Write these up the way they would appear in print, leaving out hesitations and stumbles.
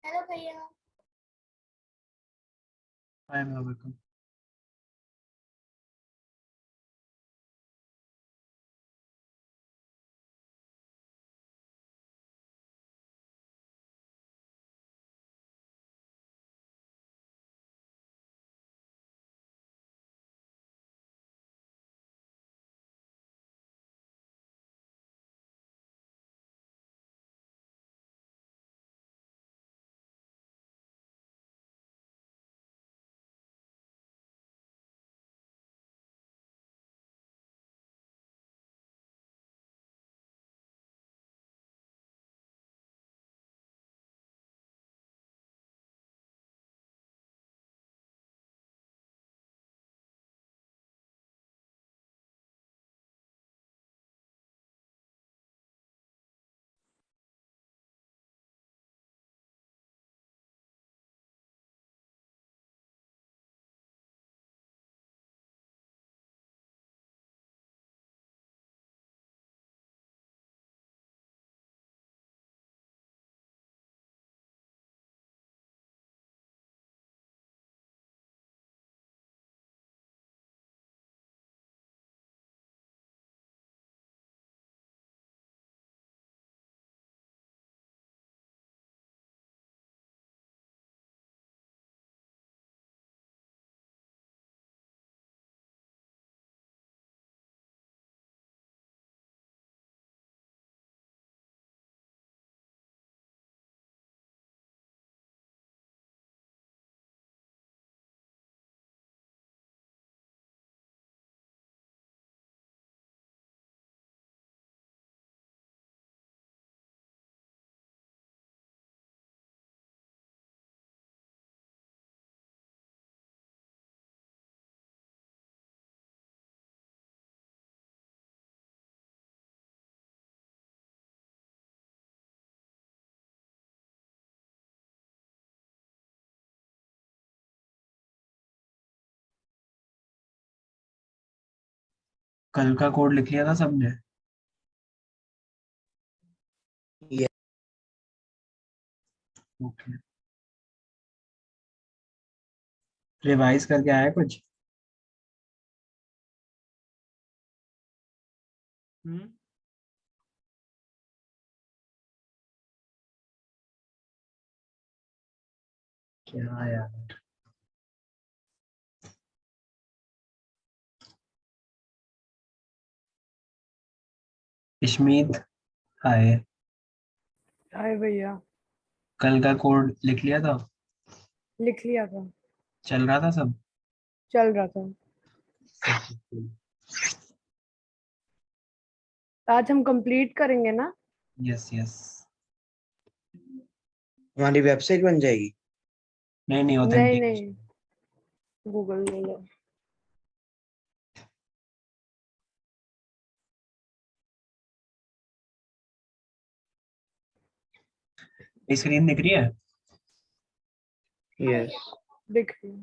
Hello भैया। हाय मैं welcome. कल का कोड लिख लिया था सबने? ये ओके। रिवाइज करके आया कुछ? हम्म। क्या यार। इशमीत, हाय। हाय भैया। कल का कोड लिख लिया था? लिख लिया था। चल रहा था सब? चल रहा था। आज हम कंप्लीट करेंगे ना? Yes yes. हमारी वेबसाइट बन जाएगी। नहीं नहीं ऑथेंटिकेशन। गूगल ले लो। स्क्रीन दिख रही है? यस। दिख रही है।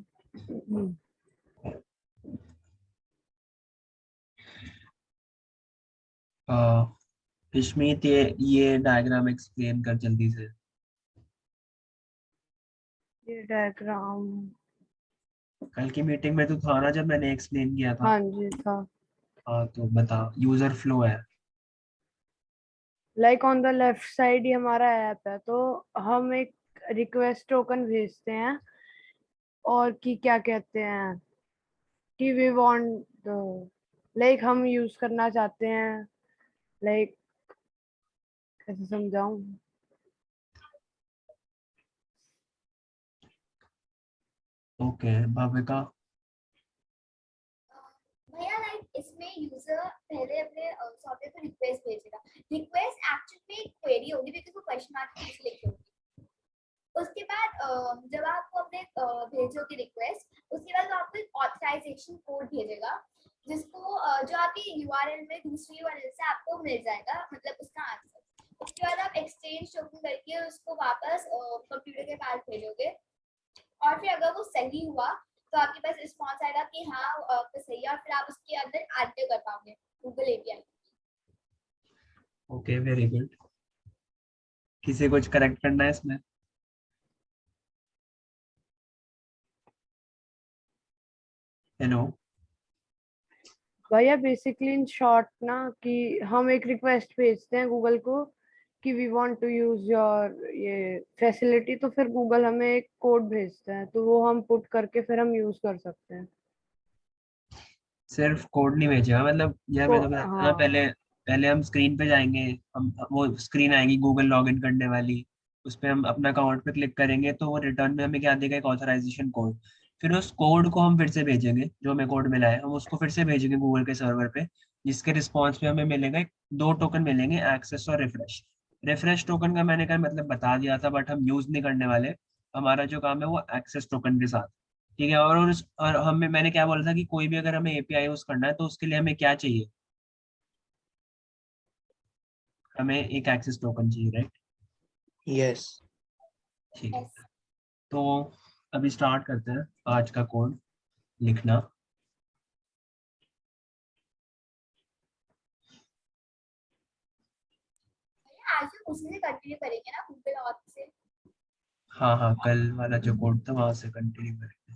इशमीत, ये डायग्राम एक्सप्लेन कर जल्दी से। ये डायग्राम। कल की मीटिंग में तो था ना जब मैंने एक्सप्लेन किया था? हाँ जी था। हाँ तो बता, यूजर फ्लो है। Like on the left side ही हमारा ऐप है, तो हम एक रिक्वेस्ट टोकन भेजते हैं और कि क्या कहते हैं कि वी वांट, लाइक हम यूज करना चाहते हैं, लाइक कैसे समझाऊं। ओके भाविका। भैया लाइक इसमें यूजर पहले अपने सॉफ्टवेयर को रिक्वेस्ट भेजेगा। रिक्वेस्ट एक्चुअल में एक क्वेरी होगी बिकॉज़ वो क्वेश्चन मार्क के नीचे लिखी होगी। उसके बाद जब आपको अपने भेजोगे रिक्वेस्ट, उसके बाद वो आपको एक ऑथराइजेशन कोड भेजेगा जिसको जो आपकी यूआरएल में दूसरी यूआरएल से आपको मिल जाएगा, मतलब उसका आंसर। उसके बाद आप एक्सचेंज टोकन करके उसको वापस कंप्यूटर के पास भेजोगे और फिर अगर वो सही हुआ तो आपके पास रिस्पॉन्स आएगा कि हाँ आपका सही है, और फिर आप उसके अंदर एंटर कर पाओगे Google API. Okay very good. किसी कुछ करेक्ट करना है इसमें? हेलो। भैया बेसिकली इन शॉर्ट ना कि हम एक रिक्वेस्ट भेजते हैं गूगल को कि we want to use your ये फैसिलिटी, तो फिर गूगल हमें एक कोड भेजता है, तो वो हम पुट करके फिर हम यूज कर सकते हैं। सिर्फ कोड नहीं भेजेगा, मतलब यार मैं तो बताता हूँ ना, हाँ। पहले पहले हम स्क्रीन पे जाएंगे। हम वो स्क्रीन आएगी गूगल लॉगिन करने वाली, उस पे हम अपना अकाउंट पे क्लिक करेंगे तो वो रिटर्न में हमें क्या देगा, एक ऑथराइजेशन कोड। फिर उस कोड को हम फिर से भेजेंगे, जो हमें कोड मिला है हम उसको फिर से भेजेंगे गूगल के सर्वर पे, जिसके रिस्पॉन्स पे हमें मिलेगा दो टोकन मिलेंगे, एक्सेस और रिफ्रेश। रिफ्रेश टोकन का मैंने कहा मतलब बता दिया था, बट हम यूज नहीं करने वाले। हमारा जो काम है वो एक्सेस टोकन के साथ। ठीक है। और हमें मैंने क्या बोला था कि कोई भी अगर हमें एपीआई यूज करना है तो उसके लिए हमें क्या चाहिए, हमें एक एक्सेस टोकन चाहिए, राइट? यस। ठीक है। yes. तो अभी स्टार्ट करते हैं आज का कोड लिखना। आज हम उसी से कंटिन्यू करेंगे ना, गूगल ऑथ से। हाँ हाँ, कल वाला जो कोड था वहां से कंटिन्यू करेंगे।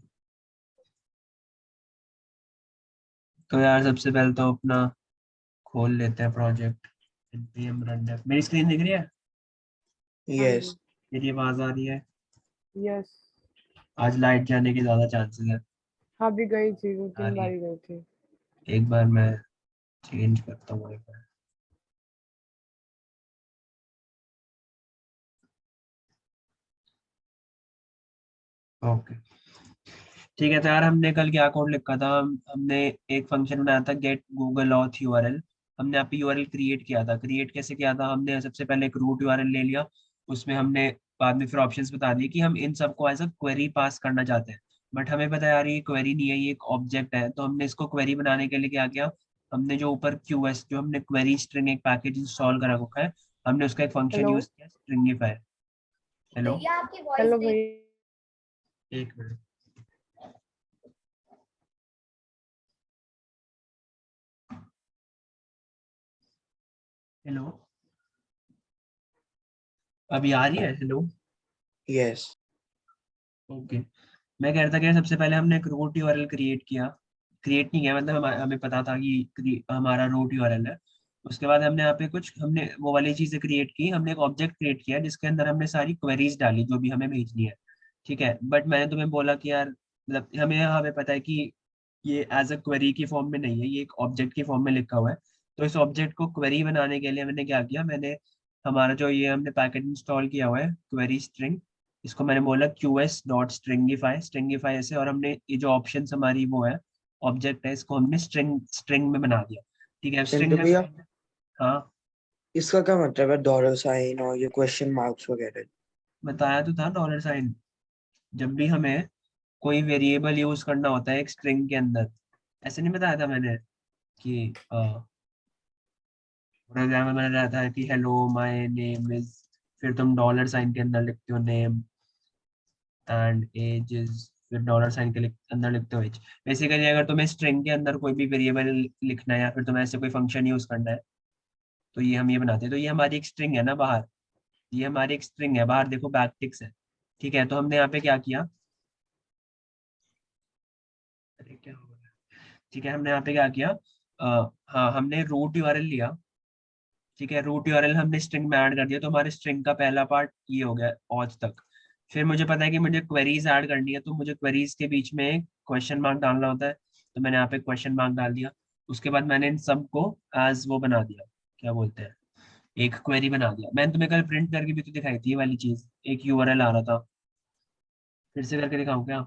तो यार सबसे पहले तो अपना खोल लेते हैं प्रोजेक्ट npm run। मेरी स्क्रीन दिख रही है? हाँ यस। जी। मेरी आवाज आ रही है? यस। आज लाइट जाने के ज्यादा चांसेस है। हाँ भी गई थी, दो आ तीन रही बार है? ही गई थी। एक बार मैं चेंज करता हूँ एक बार। ओके। ठीक है। तो यार हमने कल क्या कोड लिखा था, हमने एक फंक्शन बनाया था गेट गूगल ऑथ यूआरएल। हमने यहाँ पे यूआरएल क्रिएट किया था। क्रिएट कैसे किया था, हमने सबसे पहले एक रूट यूआरएल ले लिया। उसमें हमने बाद में फिर ऑप्शंस बता दिए कि हम इन सबको एज अ क्वेरी पास करना चाहते हैं। बट हमें पता है यार ये क्वेरी नहीं है, ये एक ऑब्जेक्ट है। तो हमने इसको क्वेरी बनाने के लिए क्या किया, हमने जो ऊपर क्यूएस जो हमने क्वेरी स्ट्रिंग एक पैकेज इंस्टॉल करा रखा है, हमने उसका एक फंक्शन हेलो। यूज किया, स्ट्रिंगिफाई। हेलो। भैया आपकी वॉइस हेलो ब्रेक। भैया। एक मिनट। हेलो। अभी आ रही है? हेलो। यस। ओके। मैं कह रहा था कि सबसे पहले हमने एक रूट यूआरएल क्रिएट किया। क्रिएट नहीं किया मतलब हमें पता था कि हमारा रूट यूआरएल है। उसके बाद हमने यहाँ पे कुछ हमने वो वाली चीजें क्रिएट की। हमने एक ऑब्जेक्ट क्रिएट किया जिसके अंदर हमने सारी क्वेरीज डाली जो भी हमें भेजनी है। ठीक है। बट मैंने तुम्हें बोला कि यार मतलब हमें पता है कि ये एज अ क्वेरी की फॉर्म में नहीं है, ये एक ऑब्जेक्ट की फॉर्म में लिखा हुआ है। तो इस ऑब्जेक्ट को क्वेरी बनाने के लिए मैंने क्या किया, मैंने हमारा जो ये हमने पैकेट इंस्टॉल किया हुआ है क्वेरी स्ट्रिंग, इसको मैंने बोला qs डॉट स्ट्रिंगिफाई, स्ट्रिंगिफाई से, और हमने ये जो ऑप्शन हमारी वो है ऑब्जेक्ट है, इसको हमने स्ट्रिंग स्ट्रिंग में बना दिया। ठीक है। स्ट्रिंग चिंटू में भैया, हाँ इसका क्या मतलब है डॉलर साइन और ये क्वेश्चन मार्क्स वगैरह? बताया तो था डॉलर साइन। जब भी हमें कोई वेरिएबल यूज करना होता है एक स्ट्रिंग के अंदर, ऐसे नहीं बताया था मैंने कि फॉर एग्जाम्पल मैंने रहता है कि हेलो माय नेम इज, फिर तुम डॉलर साइन के अंदर लिखते हो नेम, एंड एज इज, फिर डॉलर साइन के अंदर लिखते हो एज। बेसिकली अगर तुम्हें स्ट्रिंग के अंदर कोई भी वेरिएबल लिखना है या फिर तुम्हें ऐसे कोई फंक्शन यूज करना है तो ये हम ये बनाते हैं। तो ये हमारी एक स्ट्रिंग है ना बाहर, ये हमारी एक स्ट्रिंग है बाहर, देखो बैकटिक्स है। ठीक है। तो हमने यहाँ पे क्या किया, अरे क्या हो रहा है, ठीक है, हमने यहाँ पे क्या किया, हाँ हमने रूट यूआरएल लिया। ठीक है। रूट यूआरएल हमने स्ट्रिंग में ऐड कर दिया, तो हमारे स्ट्रिंग का पहला पार्ट ये हो गया ऑज तक। फिर मुझे पता है कि मुझे क्वेरीज ऐड करनी है, तो मुझे क्वेरीज के बीच में क्वेश्चन मार्क डालना होता है, तो मैंने यहाँ पे क्वेश्चन मार्क डाल दिया। उसके बाद मैंने इन सबको एज वो बना दिया, क्या बोलते हैं, एक क्वेरी बना दिया। मैंने तुम्हें कल प्रिंट करके भी तो दिखाई थी ये वाली चीज, एक यूआरएल आ रहा था। फिर से करके दिखाऊं क्या?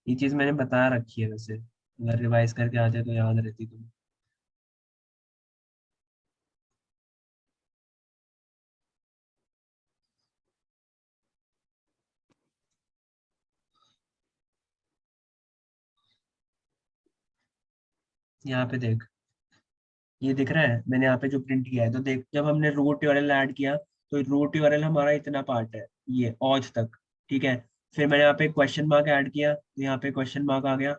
ये चीज मैंने बता रखी है वैसे, अगर रिवाइज करके आते तो याद रहती तुम्हें। यहाँ पे देख, ये दिख रहा है मैंने यहाँ पे जो प्रिंट किया है, तो देख जब हमने रूट यूआरएल ऐड किया तो रूट यूआरएल हमारा इतना पार्ट है, ये ऑज तक। ठीक है। फिर मैंने यहाँ पे क्वेश्चन मार्क ऐड किया तो यहाँ पे क्वेश्चन मार्क आ गया।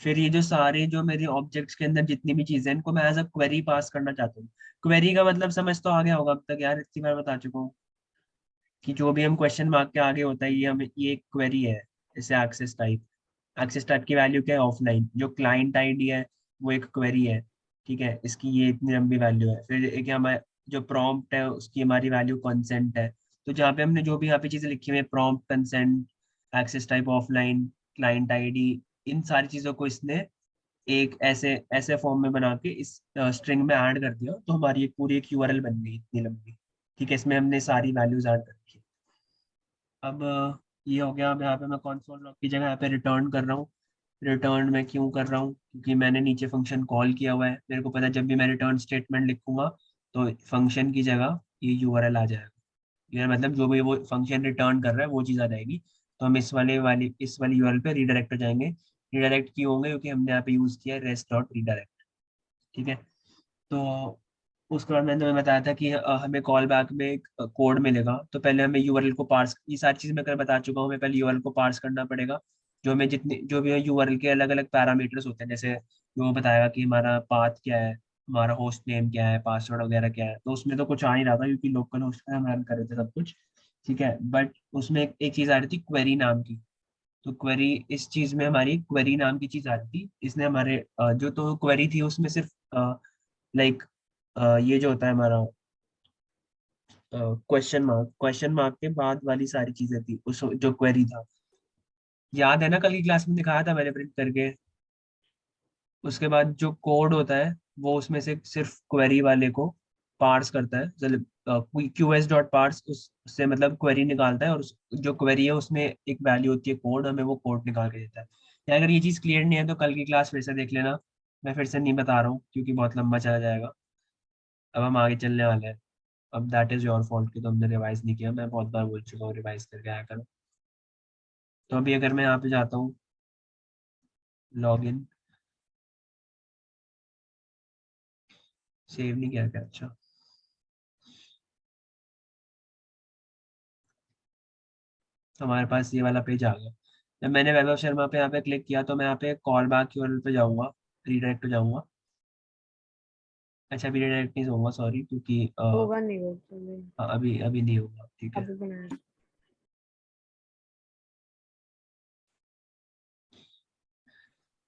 फिर ये जो सारे जो मेरे ऑब्जेक्ट्स के अंदर जितनी भी चीजें हैं इनको मैं एज अ क्वेरी पास करना चाहता हूँ। क्वेरी का मतलब समझ तो आ गया होगा अब तक यार, इतनी बार बता चुका हूँ। कि जो भी हम क्वेश्चन मार्क के आगे होता है ये हमें ये एक क्वेरी है, जैसे एक्सेस टाइप की वैल्यू क्या है ऑफलाइन, जो क्लाइंट आईडी है वो एक क्वेरी है, ठीक है, इसकी ये इतनी लंबी वैल्यू है। फिर एक हमारे जो प्रॉम्प्ट है उसकी हमारी वैल्यू कंसेंट है। तो जहाँ पे हमने जो भी यहाँ पे चीजें लिखी हुई है, prompt, consent, access type offline, client ID, इन सारी चीजों को इसने एक ऐसे ऐसे फॉर्म में बना के इस स्ट्रिंग में ऐड कर दिया, तो हमारी एक पूरी एक यूआरएल बन गई इतनी लंबी, ठीक है। इसमें हमने सारी वैल्यूज ऐड कर रखी। अब ये हो गया। अब यहाँ पे मैं कंसोल लॉग की जगह यहाँ पे रिटर्न कर रहा हूँ। रिटर्न मैं क्यों कर रहा हूँ, क्योंकि मैंने नीचे फंक्शन कॉल किया हुआ है, मेरे को पता है जब भी मैं रिटर्न स्टेटमेंट लिखूंगा तो फंक्शन की जगह ये यूआरएल आ जाएगा। ये मतलब जो भी वो फंक्शन रिटर्न कर रहा है वो चीज़ आ जाएगी। तो हम इस वाली यूआरएल पे रीडायरेक्ट हो जाएंगे। रीडायरेक्ट क्यों होंगे, क्योंकि हमने यहाँ पे यूज़ किया है रेस्ट डॉट रीडायरेक्ट, ठीक है। तो उसके बाद मैंने तुम्हें बताया था कि हमें कॉल बैक में एक कोड मिलेगा, तो पहले हमें यूआरएल को पार्स, ये सारी चीज़ मैं कल बता चुका हूँ, हमें पहले यूआरएल को पार्स करना पड़ेगा। जो हमें जितने जो भी यूआरएल के अलग अलग पैरामीटर्स होते हैं, जैसे वो बताएगा कि हमारा पाथ क्या है, हमारा होस्ट नेम क्या है, पासवर्ड वगैरह क्या है, तो उसमें तो कुछ आ नहीं रहा था क्योंकि लोकल होस्ट पे हम रन कर रहे थे सब कुछ, ठीक है। बट उसमें एक चीज़ आ रही थी क्वेरी नाम की। तो क्वेरी, इस चीज़ में हमारी क्वेरी नाम की चीज़ आ रही थी, इसने हमारे जो तो क्वेरी थी उसमें सिर्फ लाइक ये जो होता है हमारा क्वेश्चन मार्क के बाद वाली सारी चीजें थी उस जो क्वेरी था, याद है ना, कल की क्लास में दिखाया था मैंने प्रिंट करके। उसके बाद जो कोड होता है वो उसमें से सिर्फ क्वेरी वाले को पार्स करता है, क्यूएस डॉट पार्स उससे मतलब क्वेरी निकालता है, और जो क्वेरी है उसमें एक वैल्यू होती है कोड, हमें वो कोड निकाल के देता है। या अगर ये चीज़ क्लियर नहीं है तो कल की क्लास फिर से देख लेना, मैं फिर से नहीं बता रहा हूँ क्योंकि बहुत लंबा चला जाएगा। अब हम आगे चलने वाले हैं। अब दैट इज योर फॉल्ट कि तुमने रिवाइज नहीं किया, मैं बहुत बार बोल चुका हूँ रिवाइज करके आया करो। तो अभी अगर मैं यहाँ पे जाता हूँ लॉग इन, सेव नहीं किया क्या, अच्छा। हमारे पास ये वाला पेज आ गया। जब मैंने वैभव शर्मा पे यहाँ पे क्लिक किया तो मैं यहाँ पे कॉल बैक यूआरएल पे जाऊंगा, रीडायरेक्ट हो जाऊंगा। अच्छा अभी रीडायरेक्ट नहीं होऊंगा, सॉरी, क्योंकि होगा नहीं वो तो नहीं, अभी अभी नहीं होगा, ठीक है। अभी बनाया।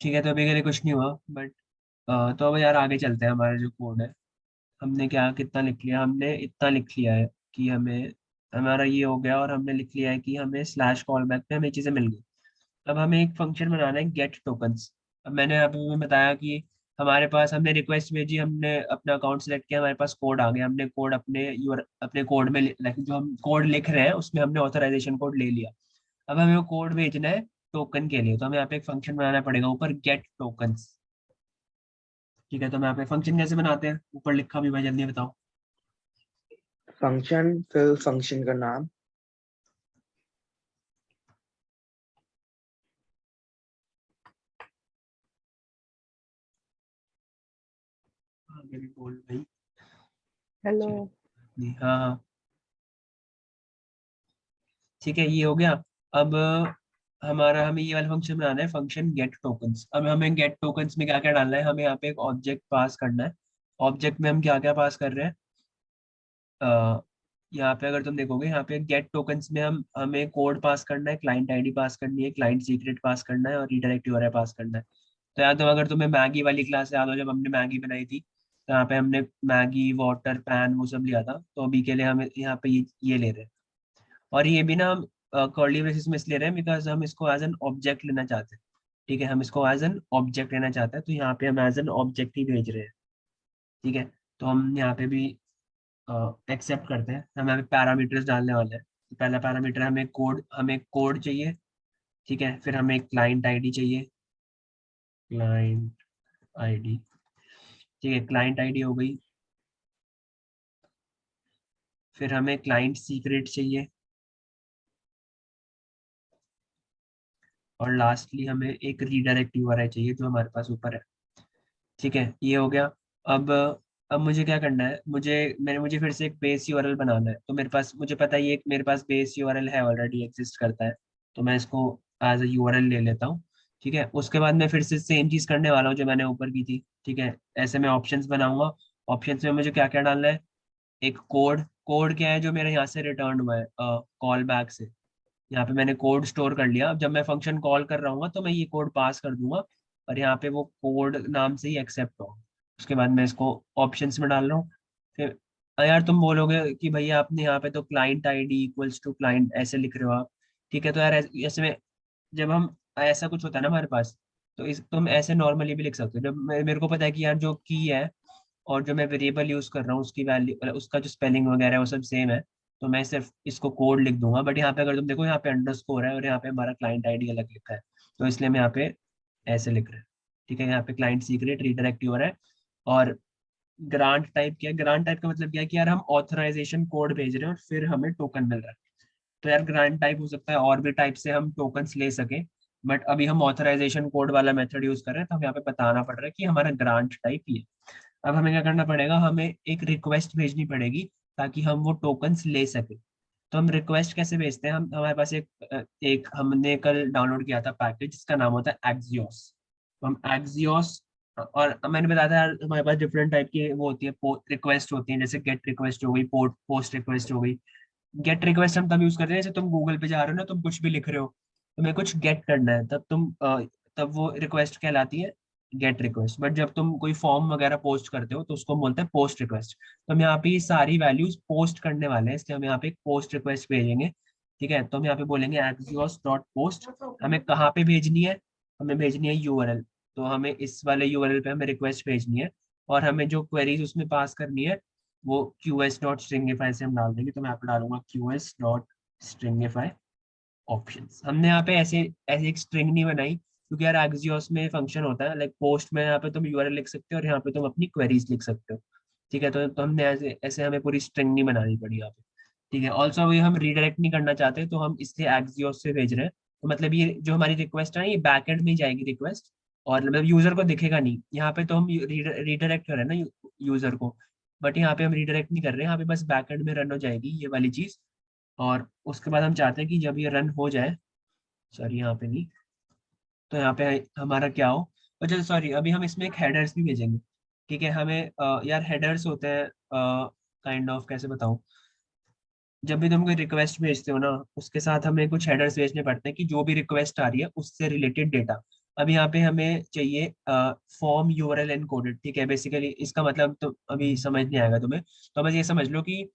ठीक है, तो अभी के लिए कुछ नहीं हुआ, बट तो अब यार आगे चलते हैं। हमारा जो कोड है, हमने क्या कितना लिख लिया, हमने इतना लिख लिया है कि हमें, हमारा ये हो गया, और हमने लिख लिया है कि हमें स्लैश कॉल बैक पे हमें चीज़ें मिल गई। अब हमें एक फंक्शन बनाना है गेट टोकन्स। अब मैंने अभी बताया कि हमारे पास, हमने रिक्वेस्ट भेजी, हमने अपना अकाउंट सेलेक्ट किया, हमारे पास कोड आ गया, हमने कोड अपने कोड में जो हम कोड लिख रहे हैं उसमें हमने ऑथराइजेशन कोड ले लिया। अब हमें वो कोड भेजना है टोकन के लिए, तो हमें यहाँ पे एक फंक्शन बनाना पड़ेगा ऊपर, गेट टोकन्स, ठीक है। तो मैं यहाँ पे फंक्शन कैसे बनाते हैं, ऊपर लिखा भी, भाई जल्दी बताओ। फंक्शन फिर फंक्शन का नाम, हाँ मेरी बोल भाई। हेलो। हाँ हाँ, ठीक है, ये हो गया। अब हमें ये वाला फंक्शन बनाना है, फंक्शन गेट टोकन्स। अब हमें गेट टोकन्स में क्या क्या डालना है, हमें यहाँ पे एक ऑब्जेक्ट पास करना है। ऑब्जेक्ट में हम क्या क्या पास कर रहे हैं, अ, यहाँ पे अगर तुम देखोगे, यहाँ पे गेट टोकन्स में हमें कोड पास करना है, क्लाइंट आईडी पास करनी है, क्लाइंट सीक्रेट पास करना है, और रीडायरेक्ट यूआरएल पास करना है। तो याद हो, अगर तुम्हें मैगी वाली क्लास याद हो, जब हमने मैगी बनाई थी, तो यहाँ पे हमने मैगी वाटर पैन वो सब लिया था, तो अभी के लिए हमें यहाँ पे ये ले रहे हैं। और ये भी ना हम कर्ली ब्रेसेस में इसलिए रहे हैं बिकॉज हम इसको एज एन ऑब्जेक्ट लेना चाहते हैं, ठीक है। हम इसको एज एन ऑब्जेक्ट लेना चाहते हैं, तो यहाँ पे हम एज एन ऑब्जेक्ट ही भेज रहे हैं, ठीक है। तो हम यहाँ पे भी एक्सेप्ट करते हैं, हमें यहाँ पे पैरामीटर्स डालने वाले हैं। तो पहला पैरामीटर हमें कोड चाहिए, ठीक है। फिर हमें क्लाइंट आईडी चाहिए, क्लाइंट आईडी, ठीक है, क्लाइंट आईडी हो गई। फिर हमें क्लाइंट सीक्रेट चाहिए, और लास्टली हमें एक रीडायरेक्ट यूआरएल चाहिए जो हमारे पास ऊपर है, ठीक है। ये हो गया। अब अब मुझे क्या करना है, मुझे फिर से एक बेस यूआरएल बनाना है। तो मेरे पास, मुझे पता है ये मेरे पास बेस यूआरएल है, ऑलरेडी एग्जिस्ट करता है, तो मैं इसको एज अ यूआरएल ले लेता हूँ, ठीक है। उसके बाद मैं फिर से सेम चीज़ करने वाला हूँ जो मैंने ऊपर की थी, ठीक है। ऐसे मैं ऑप्शंस बनाऊंगा। ऑप्शंस में मुझे क्या क्या डालना है, एक कोड कोड क्या है जो मेरे यहाँ से रिटर्न हुआ है कॉल बैक से, यहाँ पे मैंने कोड स्टोर कर लिया। अब जब मैं फंक्शन कॉल कर रहा हूँ तो मैं ये कोड पास कर दूंगा और यहाँ पे वो कोड नाम से ही एक्सेप्ट होगा। उसके बाद मैं इसको ऑप्शंस में डाल रहा हूँ। फिर यार तुम बोलोगे कि भैया आपने यहाँ पे तो client ID equals to client ऐसे लिख रहे हो आप। ठीक है, तो यार ऐसे में जब हम ऐसा कुछ होता है ना हमारे पास, तो इस तुम ऐसे नॉर्मली भी लिख सकते हो। जब मेरे को पता है कि यार जो की है और जो मैं वेरिएबल यूज कर रहा हूँ उसकी वैल्यू उसका जो स्पेलिंग वगैरह है वो सब सेम है, तो मैं सिर्फ इसको कोड लिख दूंगा। बट यहाँ पे अगर तुम देखो यहाँ पे अंडरस्कोर है और यहाँ पे हमारा क्लाइंट आईडी अलग लिखा है, तो इसलिए हम यहाँ पे ऐसे लिख रहे हैं। ठीक है, यहाँ पे क्लाइंट सीक्रेट रीडायरेक्ट हो रहा है। और ग्रांट टाइप क्या है, ग्रांट टाइप का मतलब क्या है कि यार हम ऑथराइजेशन कोड भेज रहे हैं और फिर हमें टोकन मिल रहा है। तो यार ग्रांट टाइप हो सकता है और भी टाइप से हम टोकन्स ले सके, बट अभी हम ऑथराइजेशन कोड वाला मेथड यूज कर रहे हैं, तो हम यहाँ पे बताना पड़ रहा है कि हमारा ग्रांट टाइप ये। अब हमें क्या करना पड़ेगा, हमें एक रिक्वेस्ट भेजनी पड़ेगी ताकि हम वो टोकन्स ले सके। तो हम रिक्वेस्ट कैसे भेजते हैं, हम हमारे पास एक हमने कल डाउनलोड किया था पैकेज जिसका नाम होता है एक्सियोस। तो हम एक्सियोस, और मैंने बताया था यार हमारे पास डिफरेंट टाइप की वो होती है रिक्वेस्ट होती है, जैसे गेट रिक्वेस्ट हो गई, पोस्ट रिक्वेस्ट हो गई। गेट रिक्वेस्ट हम तब यूज करते हैं जैसे तुम गूगल पे जा रहे हो ना, तुम कुछ भी लिख रहे हो, तुम्हें कुछ गेट करना है, तब तब वो रिक्वेस्ट कहलाती है गेट रिक्वेस्ट। बट जब तुम कोई फॉर्म वगैरह पोस्ट करते हो तो उसको हम बोलते हैं पोस्ट रिक्वेस्ट। तो हम यहाँ पे ये सारी वैल्यूज पोस्ट करने वाले हैं, इसलिए हम यहाँ पे एक पोस्ट रिक्वेस्ट भेजेंगे। ठीक है, तो हम यहाँ पे बोलेंगे axios डॉट पोस्ट। हमें कहाँ पे भेजनी है, हमें भेजनी है यूआरएल। तो हमें इस वाले यूआरएल पे हमें रिक्वेस्ट भेजनी है, और हमें जो क्वेरीज उसमें पास करनी है वो qs डॉट स्ट्रिंगिफाई से हम डाल देंगे। तो मैं यहाँ पे डालूंगा qs डॉट स्ट्रिंगिफाई ऑप्शंस। हमने यहाँ पे ऐसे ऐसे एक स्ट्रिंग नहीं बनाई, क्योंकि यार एक्सियोस में फंक्शन होता है लाइक पोस्ट में, यहाँ पे तुम यूआरएल लिख सकते हो और यहाँ पे तुम अपनी क्वेरीज लिख सकते हो। ठीक है, तो हमने ऐसे ऐसे हमें पूरी स्ट्रिंग नहीं बनानी पड़ी यहाँ पे। ठीक है, ऑल्सो ये हम रीडायरेक्ट नहीं करना चाहते, तो हम इसलिए एक्सियोस से भेज रहे हैं। तो मतलब ये जो हमारी रिक्वेस्ट है ये बैकएंड में ही जाएगी रिक्वेस्ट, और मतलब यूजर को दिखेगा नहीं यहाँ पे। तो हम रीडायरेक्ट कर रहे हैं ना यूजर को, बट यहाँ पे हम रीडायरेक्ट नहीं कर रहे हैं, यहाँ पे बस बैकएंड में रन हो जाएगी ये वाली चीज। और उसके बाद हम चाहते हैं कि जब ये रन हो जाए, सॉरी यहाँ पे नहीं, तो यहाँ पे हमारा क्या हो। अच्छा सॉरी, अभी हम इसमें एक हेडर्स भी भेजेंगे। ठीक है, हमें यार हेडर्स होते हैं काइंड ऑफ, कैसे बताऊँ, जब भी तुम कोई रिक्वेस्ट भेजते हो ना उसके साथ हमें कुछ हेडर्स भेजने पड़ते हैं कि जो भी रिक्वेस्ट आ रही है उससे रिलेटेड डेटा। अब यहाँ पे हमें चाहिए फॉर्म यूआरएल एनकोडेड। ठीक है, बेसिकली इसका मतलब तो अभी समझ नहीं आएगा तुम्हें, तो बस ये समझ लो कि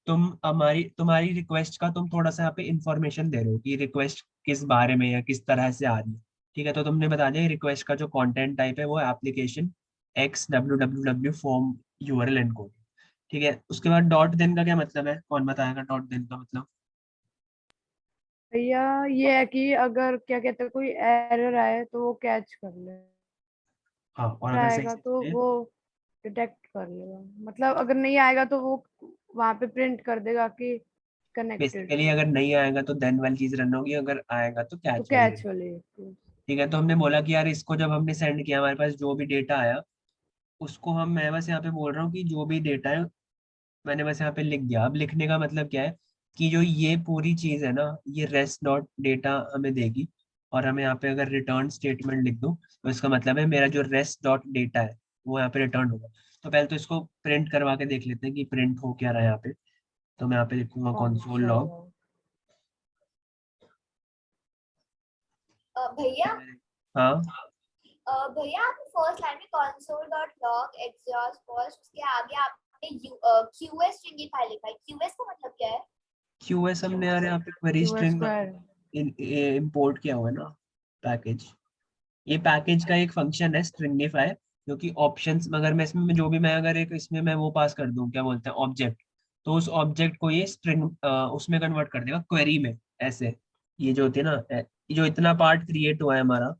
तुम तुम्हारी रिक्वेस्ट का तुम थोड़ा सा यहाँ पे इंफॉर्मेशन दे रहे हो कि रिक्वेस्ट किस बारे में या किस तरह से आ रही है। ठीक है, तो तुमने बता दिया रिक्वेस्ट का जो कंटेंट टाइप है वो application x www form URL encode. ठीक है, उसके बाद डॉट देन का क्या मतलब है, कौन बताएगा डॉट देन का मतलब। भैया ये है कि अगर क्या कहते हैं कोई एरर आए तो वो कैच कर ले, हाँ, और अगर सही आएगा से तो चले, वो डिटेक्ट कर लेगा। मतलब अगर नहीं आएगा तो वो वहां पे प्रिंट कर देगा कि कनेक्टेड, बेसिकली अगर नहीं आएगा तो देन वाली चीज रन होगी, अगर आएगा तो तो कैच वाली कैच रन। वाले। ठीक है, तो हमने बोला कि यार इसको जब हमने सेंड किया हमारे पास जो भी डेटा आया उसको हम, मैं बस यहाँ पे बोल रहा हूँ कि जो भी डेटा है मैंने बस यहाँ पे लिख दिया। अब लिखने का मतलब क्या है कि जो ये पूरी चीज है ना ये रेस्ट डॉट डेटा हमें देगी, और हमें यहाँ पे अगर रिटर्न स्टेटमेंट लिख दूँ तो इसका मतलब है मेरा जो रेस्ट डॉट डेटा है वो यहाँ पे रिटर्न होगा। तो पहले तो इसको प्रिंट करवा के देख लेते हैं कि प्रिंट हो क्या रहा है यहाँ पे। तो मैं यहाँ पे लिखूंगा कंसोल लॉग। भैया हाँ, भैया आपने फर्स्ट लाइन में console dot log exhaust post, उसके आगे आपने qs स्ट्रिंगिफाई लिखा है। qs का मतलब क्या है? क्यूएस हमने यार यहाँ पे query Q string square. Import किया हुआ है ना पैकेज। ये पैकेज का एक फंक्शन है स्ट्रिंगिफाई, जो कि ऑप्शंस, मगर मैं इसमें जो भी मैं अगर एक इसमें मैं वो पास कर दूं क्या बोलते हैं ऑब्जेक्ट, तो उस ऑब्जेक्ट को ये स्ट्रिंग उसमें कन्वर्ट कर देगा क्वेरी में ऐसे। ये जो होती है ना ये जो इतना पार्ट क्रिएट हुआ है हमारा,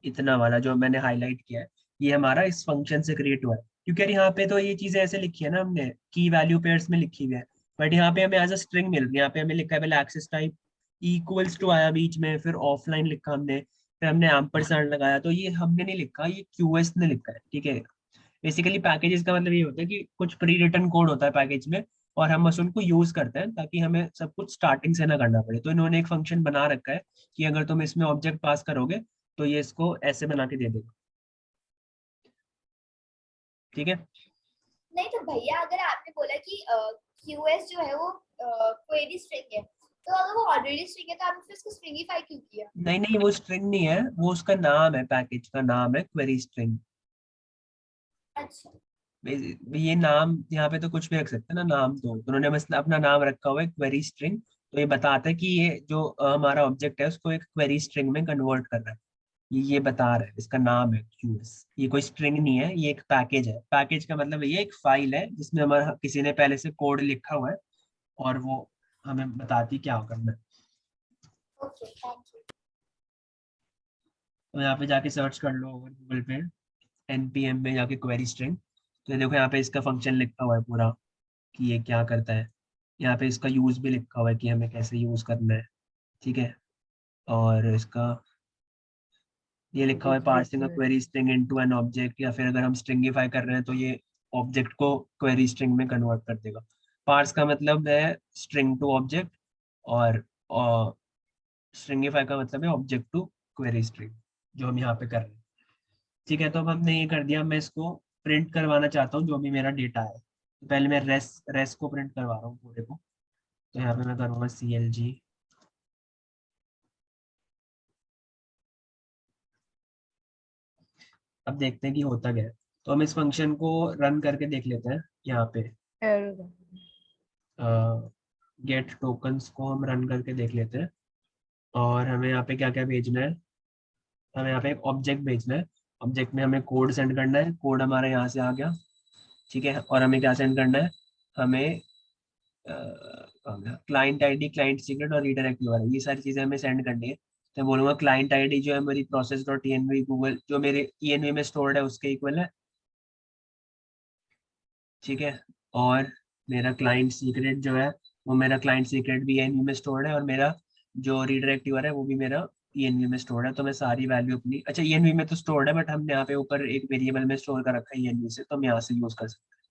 इतना वाला जो मैंने हाईलाइट किया है, ये हमारा इस फंक्शन से क्रिएट हुआ है। क्योंकि यार यहाँ पे तो ये चीजें ऐसे लिखी है ना हमने की वैल्यू पेयर्स में लिखी हुई है, बट यहाँ पे हमें एज अ स्ट्रिंग मिल रही है। यहाँ पे हमें लिखा है पहले एक्सेस टाइप इक्वल्स टू आया बीच में, फिर ऑफलाइन लिखा हमने, फिर हमने एम्परसैंड लगाया। तो ये हमने नहीं लिखा, ये क्यूएस ने लिखा है। ठीक है, बेसिकली पैकेजेस का मतलब ये होता है कि कुछ प्री रिटन कोड होता है पैकेज में, और हम बस उनको यूज करते हैं ताकि हमें सब कुछ स्टार्टिंग से ना करना पड़े। तो इन्होंने एक फंक्शन बना रखा है कि अगर तुम इसमें ऑब्जेक्ट पास करोगे तो ये इसको ऐसे बना के दे देगा। ठीक है, नहीं तो भैया अगर आपने बोला कि QS जो है वो क्वेरी स्ट्रिंग है, तो अगर वो ऑलरेडी स्ट्रिंग है तो आपने फिर उसको स्ट्रिंगिफाई क्यों किया? नहीं नहीं, वो स्ट्रिंग नहीं है, वो उसका नाम है, पैकेज का नाम है क्वेरी स्ट्रिंग। अच्छा ये नाम यहाँ पे तो कुछ भी रख सकते हैं ना, नाम तो उन्होंने बस अपना नाम रखा हुआ है क्वेरी स्ट्रिंग। तो ये बताता है कि ये जो हमारा ऑब्जेक्ट है उसको एक क्वेरी स्ट्रिंग में कन्वर्ट कर रहा है। ये बता रहा है, इसका नाम है क्यूएस। ये कोई स्ट्रिंग नहीं है, ये एक पैकेज है। पैकेज का मतलब ये एक फाइल है जिसमें हमारा किसी ने पहले से कोड लिखा हुआ है और वो हमें बताती क्या करना है। Okay thank you. तो यहाँ पे जाके सर्च कर लो गूगल पे, npm में जाके क्वेरी स्ट्रिंग। तो ये देखो यहाँ पे इसका फंक्शन लिखा हुआ है पूरा कि ये क्या करता है। यहाँ पे इसका यूज भी लिखा हुआ है कि हमें कैसे यूज करना है, ठीक है। और इसका ये लिखा हुआ है parsing a query string into an object, या फिर अगर हम स्ट्रिंगिफाई कर रहे हैं तो ये ऑब्जेक्ट को क्वेरी स्ट्रिंग में कन्वर्ट कर देगा। पार्स का मतलब है स्ट्रिंग टू ऑब्जेक्ट, और स्ट्रिंगिफाई का मतलब है ऑब्जेक्ट टू क्वेरी स्ट्रिंग, जो हम यहाँ पे कर रहे हैं। ठीक है, तो अब हमने ये कर दिया। मैं इसको प्रिंट करवाना चाहता हूँ जो भी मेरा डेटा है। तो पहले मैं रेस को प्रिंट करवा रहा हूँ पूरे को। तो यहाँ पे मैं करूँगा CLG। अब देखते हैं कि होता क्या है। तो हम इस फंक्शन को रन करके देख लेते हैं। यहाँ पे error। गेट टोकन्स को हम रन करके देख लेते हैं। और हमें यहाँ पे क्या क्या भेजना है, हमें यहाँ पे एक ऑब्जेक्ट भेजना है। ऑब्जेक्ट में हमें कोड सेंड करना है, कोड हमारा यहाँ से आ गया, ठीक है। और हमें क्या सेंड करना है, हमें क्लाइंट आईडी, क्लाइंट सीक्रेट और रीडायरेक्ट यूआरएल, ये सारी चीजें हमें सेंड करनी है। तो मैं बोलूंगा क्लाइंट आईडी जो है मेरी प्रोसेस डॉट env गूगल जो मेरे env में स्टोर्ड है उसके इक्वल है, ठीक है। और मेरा क्लाइंट सीक्रेट जो है वो मेरा क्लाइंट सीक्रेट भी env में स्टोर्ड है, और मेरा जो रीडायरेक्ट यूआरएल है वो भी मेरा env में स्टोर्ड है। तो मैं सारी वैल्यू अपनी, अच्छा env में तो स्टोर्ड है बट हमने यहाँ पे ऊपर एक वेरिएबल में स्टोर कर रखा है env से, तो हम यहाँ से यूज कर सकते हैं।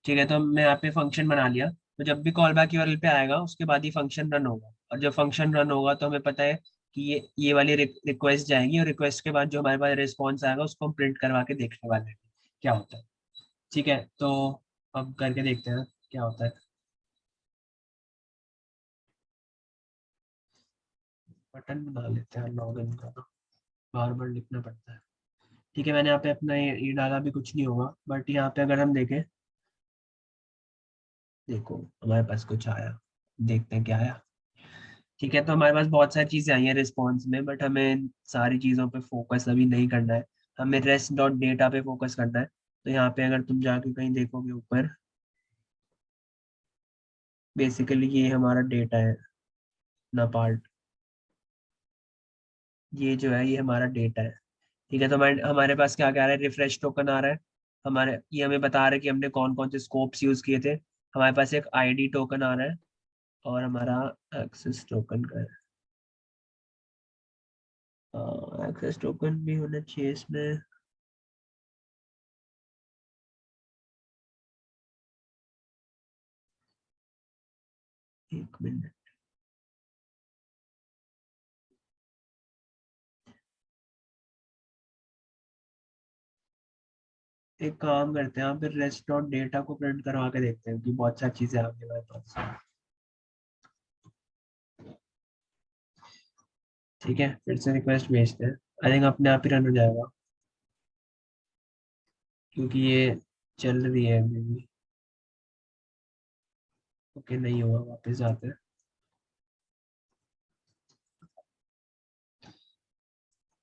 ठीक है, तो मैं यहाँ पे फंक्शन बना लिया। तो जब भी कॉल बैक यूआरएल पे आएगा उसके बाद ही फंक्शन रन होगा, और जब फंक्शन रन होगा तो हमें पता है कि ये वाली रिक्वेस्ट जाएगी, और रिक्वेस्ट के बाद जो हमारे पास रिस्पॉन्स आएगा उसको हम प्रिंट करवा के देखने वाले हैं क्या होता है। ठीक है, तो अब करके देखते हैं क्या होता है। बटन बना लेते हैं लॉग इन का, बार बार लिखना पड़ता है। ठीक है, मैंने यहाँ पे अपना ये डाला, भी कुछ नहीं होगा। बट यहाँ पे अगर हम देखें, देखो हमारे पास कुछ आया, देखते हैं क्या आया। ठीक है, तो हमारे पास बहुत सारी चीजें आई हैं रिस्पॉन्स में, बट हमें इन सारी चीजों पे फोकस अभी नहीं करना है। हमें रेस्ट डॉट डेटा पे फोकस करना है। तो यहाँ पे अगर तुम जाके कहीं देखोगे ऊपर, बेसिकली ये हमारा डेटा है ना पार्ट, ये जो है ये हमारा डेटा है। ठीक है, तो हमारे पास क्या क्या आ रहा है, रिफ्रेश टोकन आ रहा है हमारे, ये हमें बता रहा है कि हमने कौन कौन से स्कोप्स यूज किए थे। हमारे पास एक आईडी टोकन आ रहा है, और हमारा एक्सेस टोकन का है। एक्सेस टोकन भी होना चाहिए इसमें। एक मिनट, एक काम करते हैं, फिर रेस्ट डॉट डेटा को प्रिंट करवा के देखते हैं कि बहुत सारी चीजें आ गई हमारे पास। ठीक है, फिर से रिक्वेस्ट भेजते हैं। आई थिंक अपने आप ही रन हो जाएगा, क्योंकि ये चल रही है अभी भी। ओके, नहीं हुआ, वापस जाते हैं।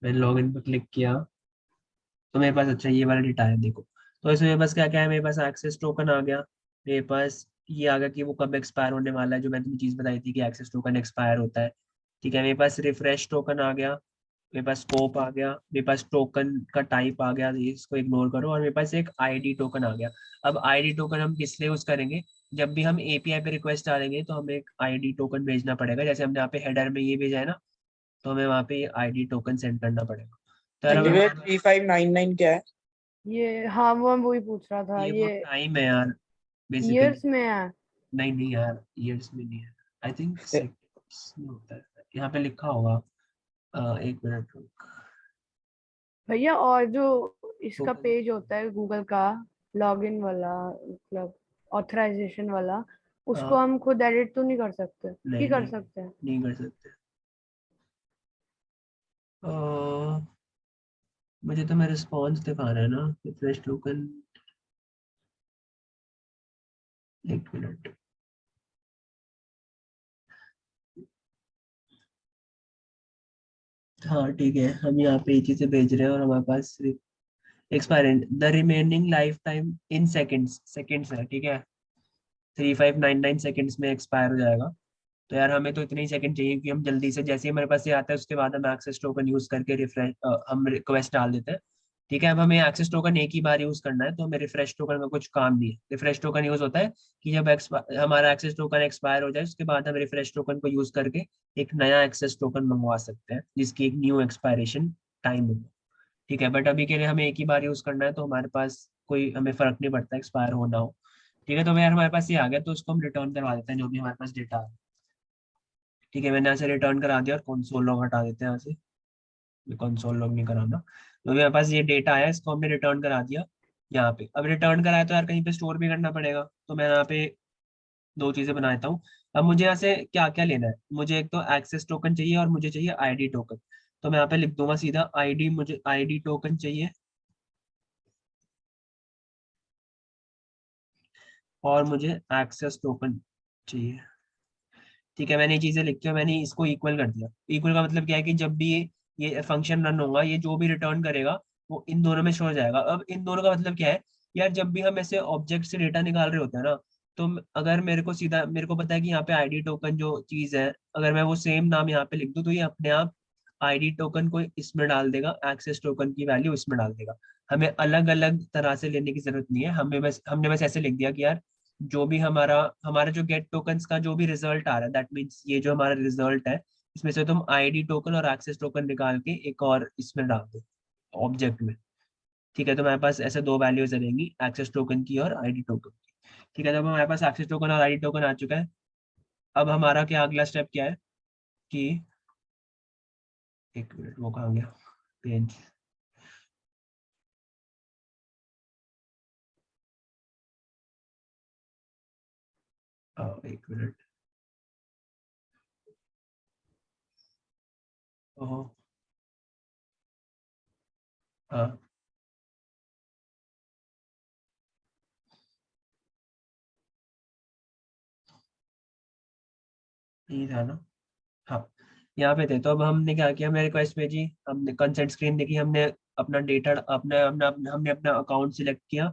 मैंने लॉग इन पर क्लिक किया तो मेरे पास, अच्छा ये वाला डेटा है देखो। तो इसमें मेरे पास क्या क्या है, मेरे पास एक्सेस टोकन आ गया, मेरे पास ये आ गया कि वो कब एक्सपायर होने वाला है, जो मैंने तुम्हें चीज बताई थी कि एक्सेस टोकन एक्सपायर होता है। ठीक है, मेरे पास रिफ्रेश टोकन आ गया, मेरे पास स्कोप आ गया, मेरे पास टोकन का टाइप आ गया, ये इसको इग्नोर करो, और मेरे पास एक आईडी टोकन आ गया। अब आईडी टोकन हम किस लिए यूज करेंगे, जब भी हम एपीआई पे रिक्वेस्ट डालेंगे तो हमें एक आईडी टोकन भेजना पड़ेगा। जैसे हमने यहाँ पे हेडर में ये भेजा है ना, तो हमें वहाँ पे आईडी टोकन सेंड करना पड़ेगा। तो यार एंटीवेयर हमें 3599 क्या है? ये हाँ वो मैं वही पूछ रहा था, वो ये टाइम है यार, बेसिकली। ईयर्स में है। नहीं नहीं यार, ईयर्स में नहीं है, आई थिंक ए- सेकंड्स में होता है। यहाँ पे लिखा होगा, एक मिनट रुक। भैया और जो इसका टोकन पेज होता है गूगल का, लॉगिन वाला, मतलब ऑथराइजेशन वाला, उसको हाँ। हम खुद एडिट तो नहीं कर सकते नहीं कि कर नहीं सकते हैं? नहीं कर सकते। मुझे तो मैं रिस्पॉन्स दिखा रहा है ना, रिफ्रेश टोकन। एक मिनट। हाँ ठीक है, हम यहाँ पे ये चीजें भेज रहे हैं और हमारे पास expires in the remaining life time in seconds, seconds है ठीक है, 3599 सेकेंड्स में एक्सपायर हो जाएगा। तो यार हमें तो इतने ही सेकंड चाहिए कि हम जल्दी से, जैसे ही हमारे पास ये आता है उसके बाद हम एक्सेस टोकन यूज करके रिफ्रेश, हम रिक्वेस्ट डाल देते हैं। ठीक है, अब हमें एक्सेस टोकन एक ही बार यूज करना है, तो हमें रिफ्रेश टोकन का कुछ काम नहीं है। रिफ्रेश टोकन यूज होता है कि जब हमारा एक्सेस टोकन एक्सपायर हो जाए उसके बाद हम रिफ्रेश टोकन को यूज करके एक नया एक्सेस टोकन मंगवा सकते हैं जिसकी एक न्यू एक्सपायरेशन टाइम होगा। ठीक है, बट अभी के लिए हमें एक ही बार यूज करना है, तो हमारे पास कोई हमें फर्क नहीं पड़ता एक्सपायर हो ना हो। ठीक है, तो यार हमारे पास ये आ गया, तो उसको हम रिटर्न करवा देते हैं जो भी हमारे पास डेटा है। ठीक है, मैंने यहाँ से रिटर्न करा दिया और कंसोल लॉग हटा देते हैं यहाँ से, कंसोल लॉग नहीं कराना। तो मेरे पास ये डेटा आया, इसको हमने रिटर्न करा दिया यहाँ पे। अब रिटर्न कराया तो यार कहीं पे स्टोर भी करना पड़ेगा, तो मैं यहाँ पे दो चीजें बना देता हूँ। अब मुझे यहाँ से क्या क्या लेना है, मुझे एक तो एक्सेस टोकन चाहिए और मुझे चाहिए आईडी टोकन। तो मैं यहाँ पे लिख दूंगा सीधा आईडी, मुझे आईडी टोकन चाहिए और मुझे एक्सेस टोकन चाहिए। ठीक है, मैंने ये चीजें लिखी और मैंने इसको इक्वल कर दिया। इक्वल का मतलब क्या है कि जब भी ये फंक्शन रन होगा, ये जो भी रिटर्न करेगा वो इन दोनों में शो हो जाएगा। अब इन दोनों का मतलब क्या है, यार जब भी हम ऐसे ऑब्जेक्ट से डेटा निकाल रहे होते हैं ना, तो अगर मेरे को सीधा, मेरे को पता है कि यहाँ पे आईडी टोकन जो चीज है, अगर मैं वो सेम नाम यहाँ पे लिख दूँ तो ये अपने आप आईडी टोकन को इसमें डाल देगा, एक्सेस टोकन की वैल्यू इसमें डाल देगा। हमें अलग अलग तरह से लेने की जरूरत नहीं है, हमने बस ऐसे लिख दिया कि यार जो भी हमारा हमारा जो गेट टोकन्स का जो भी रिजल्ट आ रहा है, दैट मीन्स ये जो हमारा रिजल्ट है, इसमें से तुम आईडी टोकन और एक्सेस टोकन निकाल के एक और इसमें डाल दो ऑब्जेक्ट में। ठीक है, तो हमारे पास ऐसे दो वैल्यूज रहेंगी, एक्सेस टोकन की और आईडी टोकन की। ठीक है, जब हमारे पास एक्सेस टोकन और आईडी टोकन आ चुका है, अब हमारा क्या अगला स्टेप क्या है कि, एक मिनट वो कहाँ गया पेज। एक मिनट। ओहो। हाँ, ये था ना। हाँ, यहाँ पे थे। तो अब हमने क्या किया, हमने रिक्वेस्ट भेजी, हमने कंसेंट स्क्रीन देखी, हमने अपना डेटा, अपना अपना हमने अपना अकाउंट सिलेक्ट किया,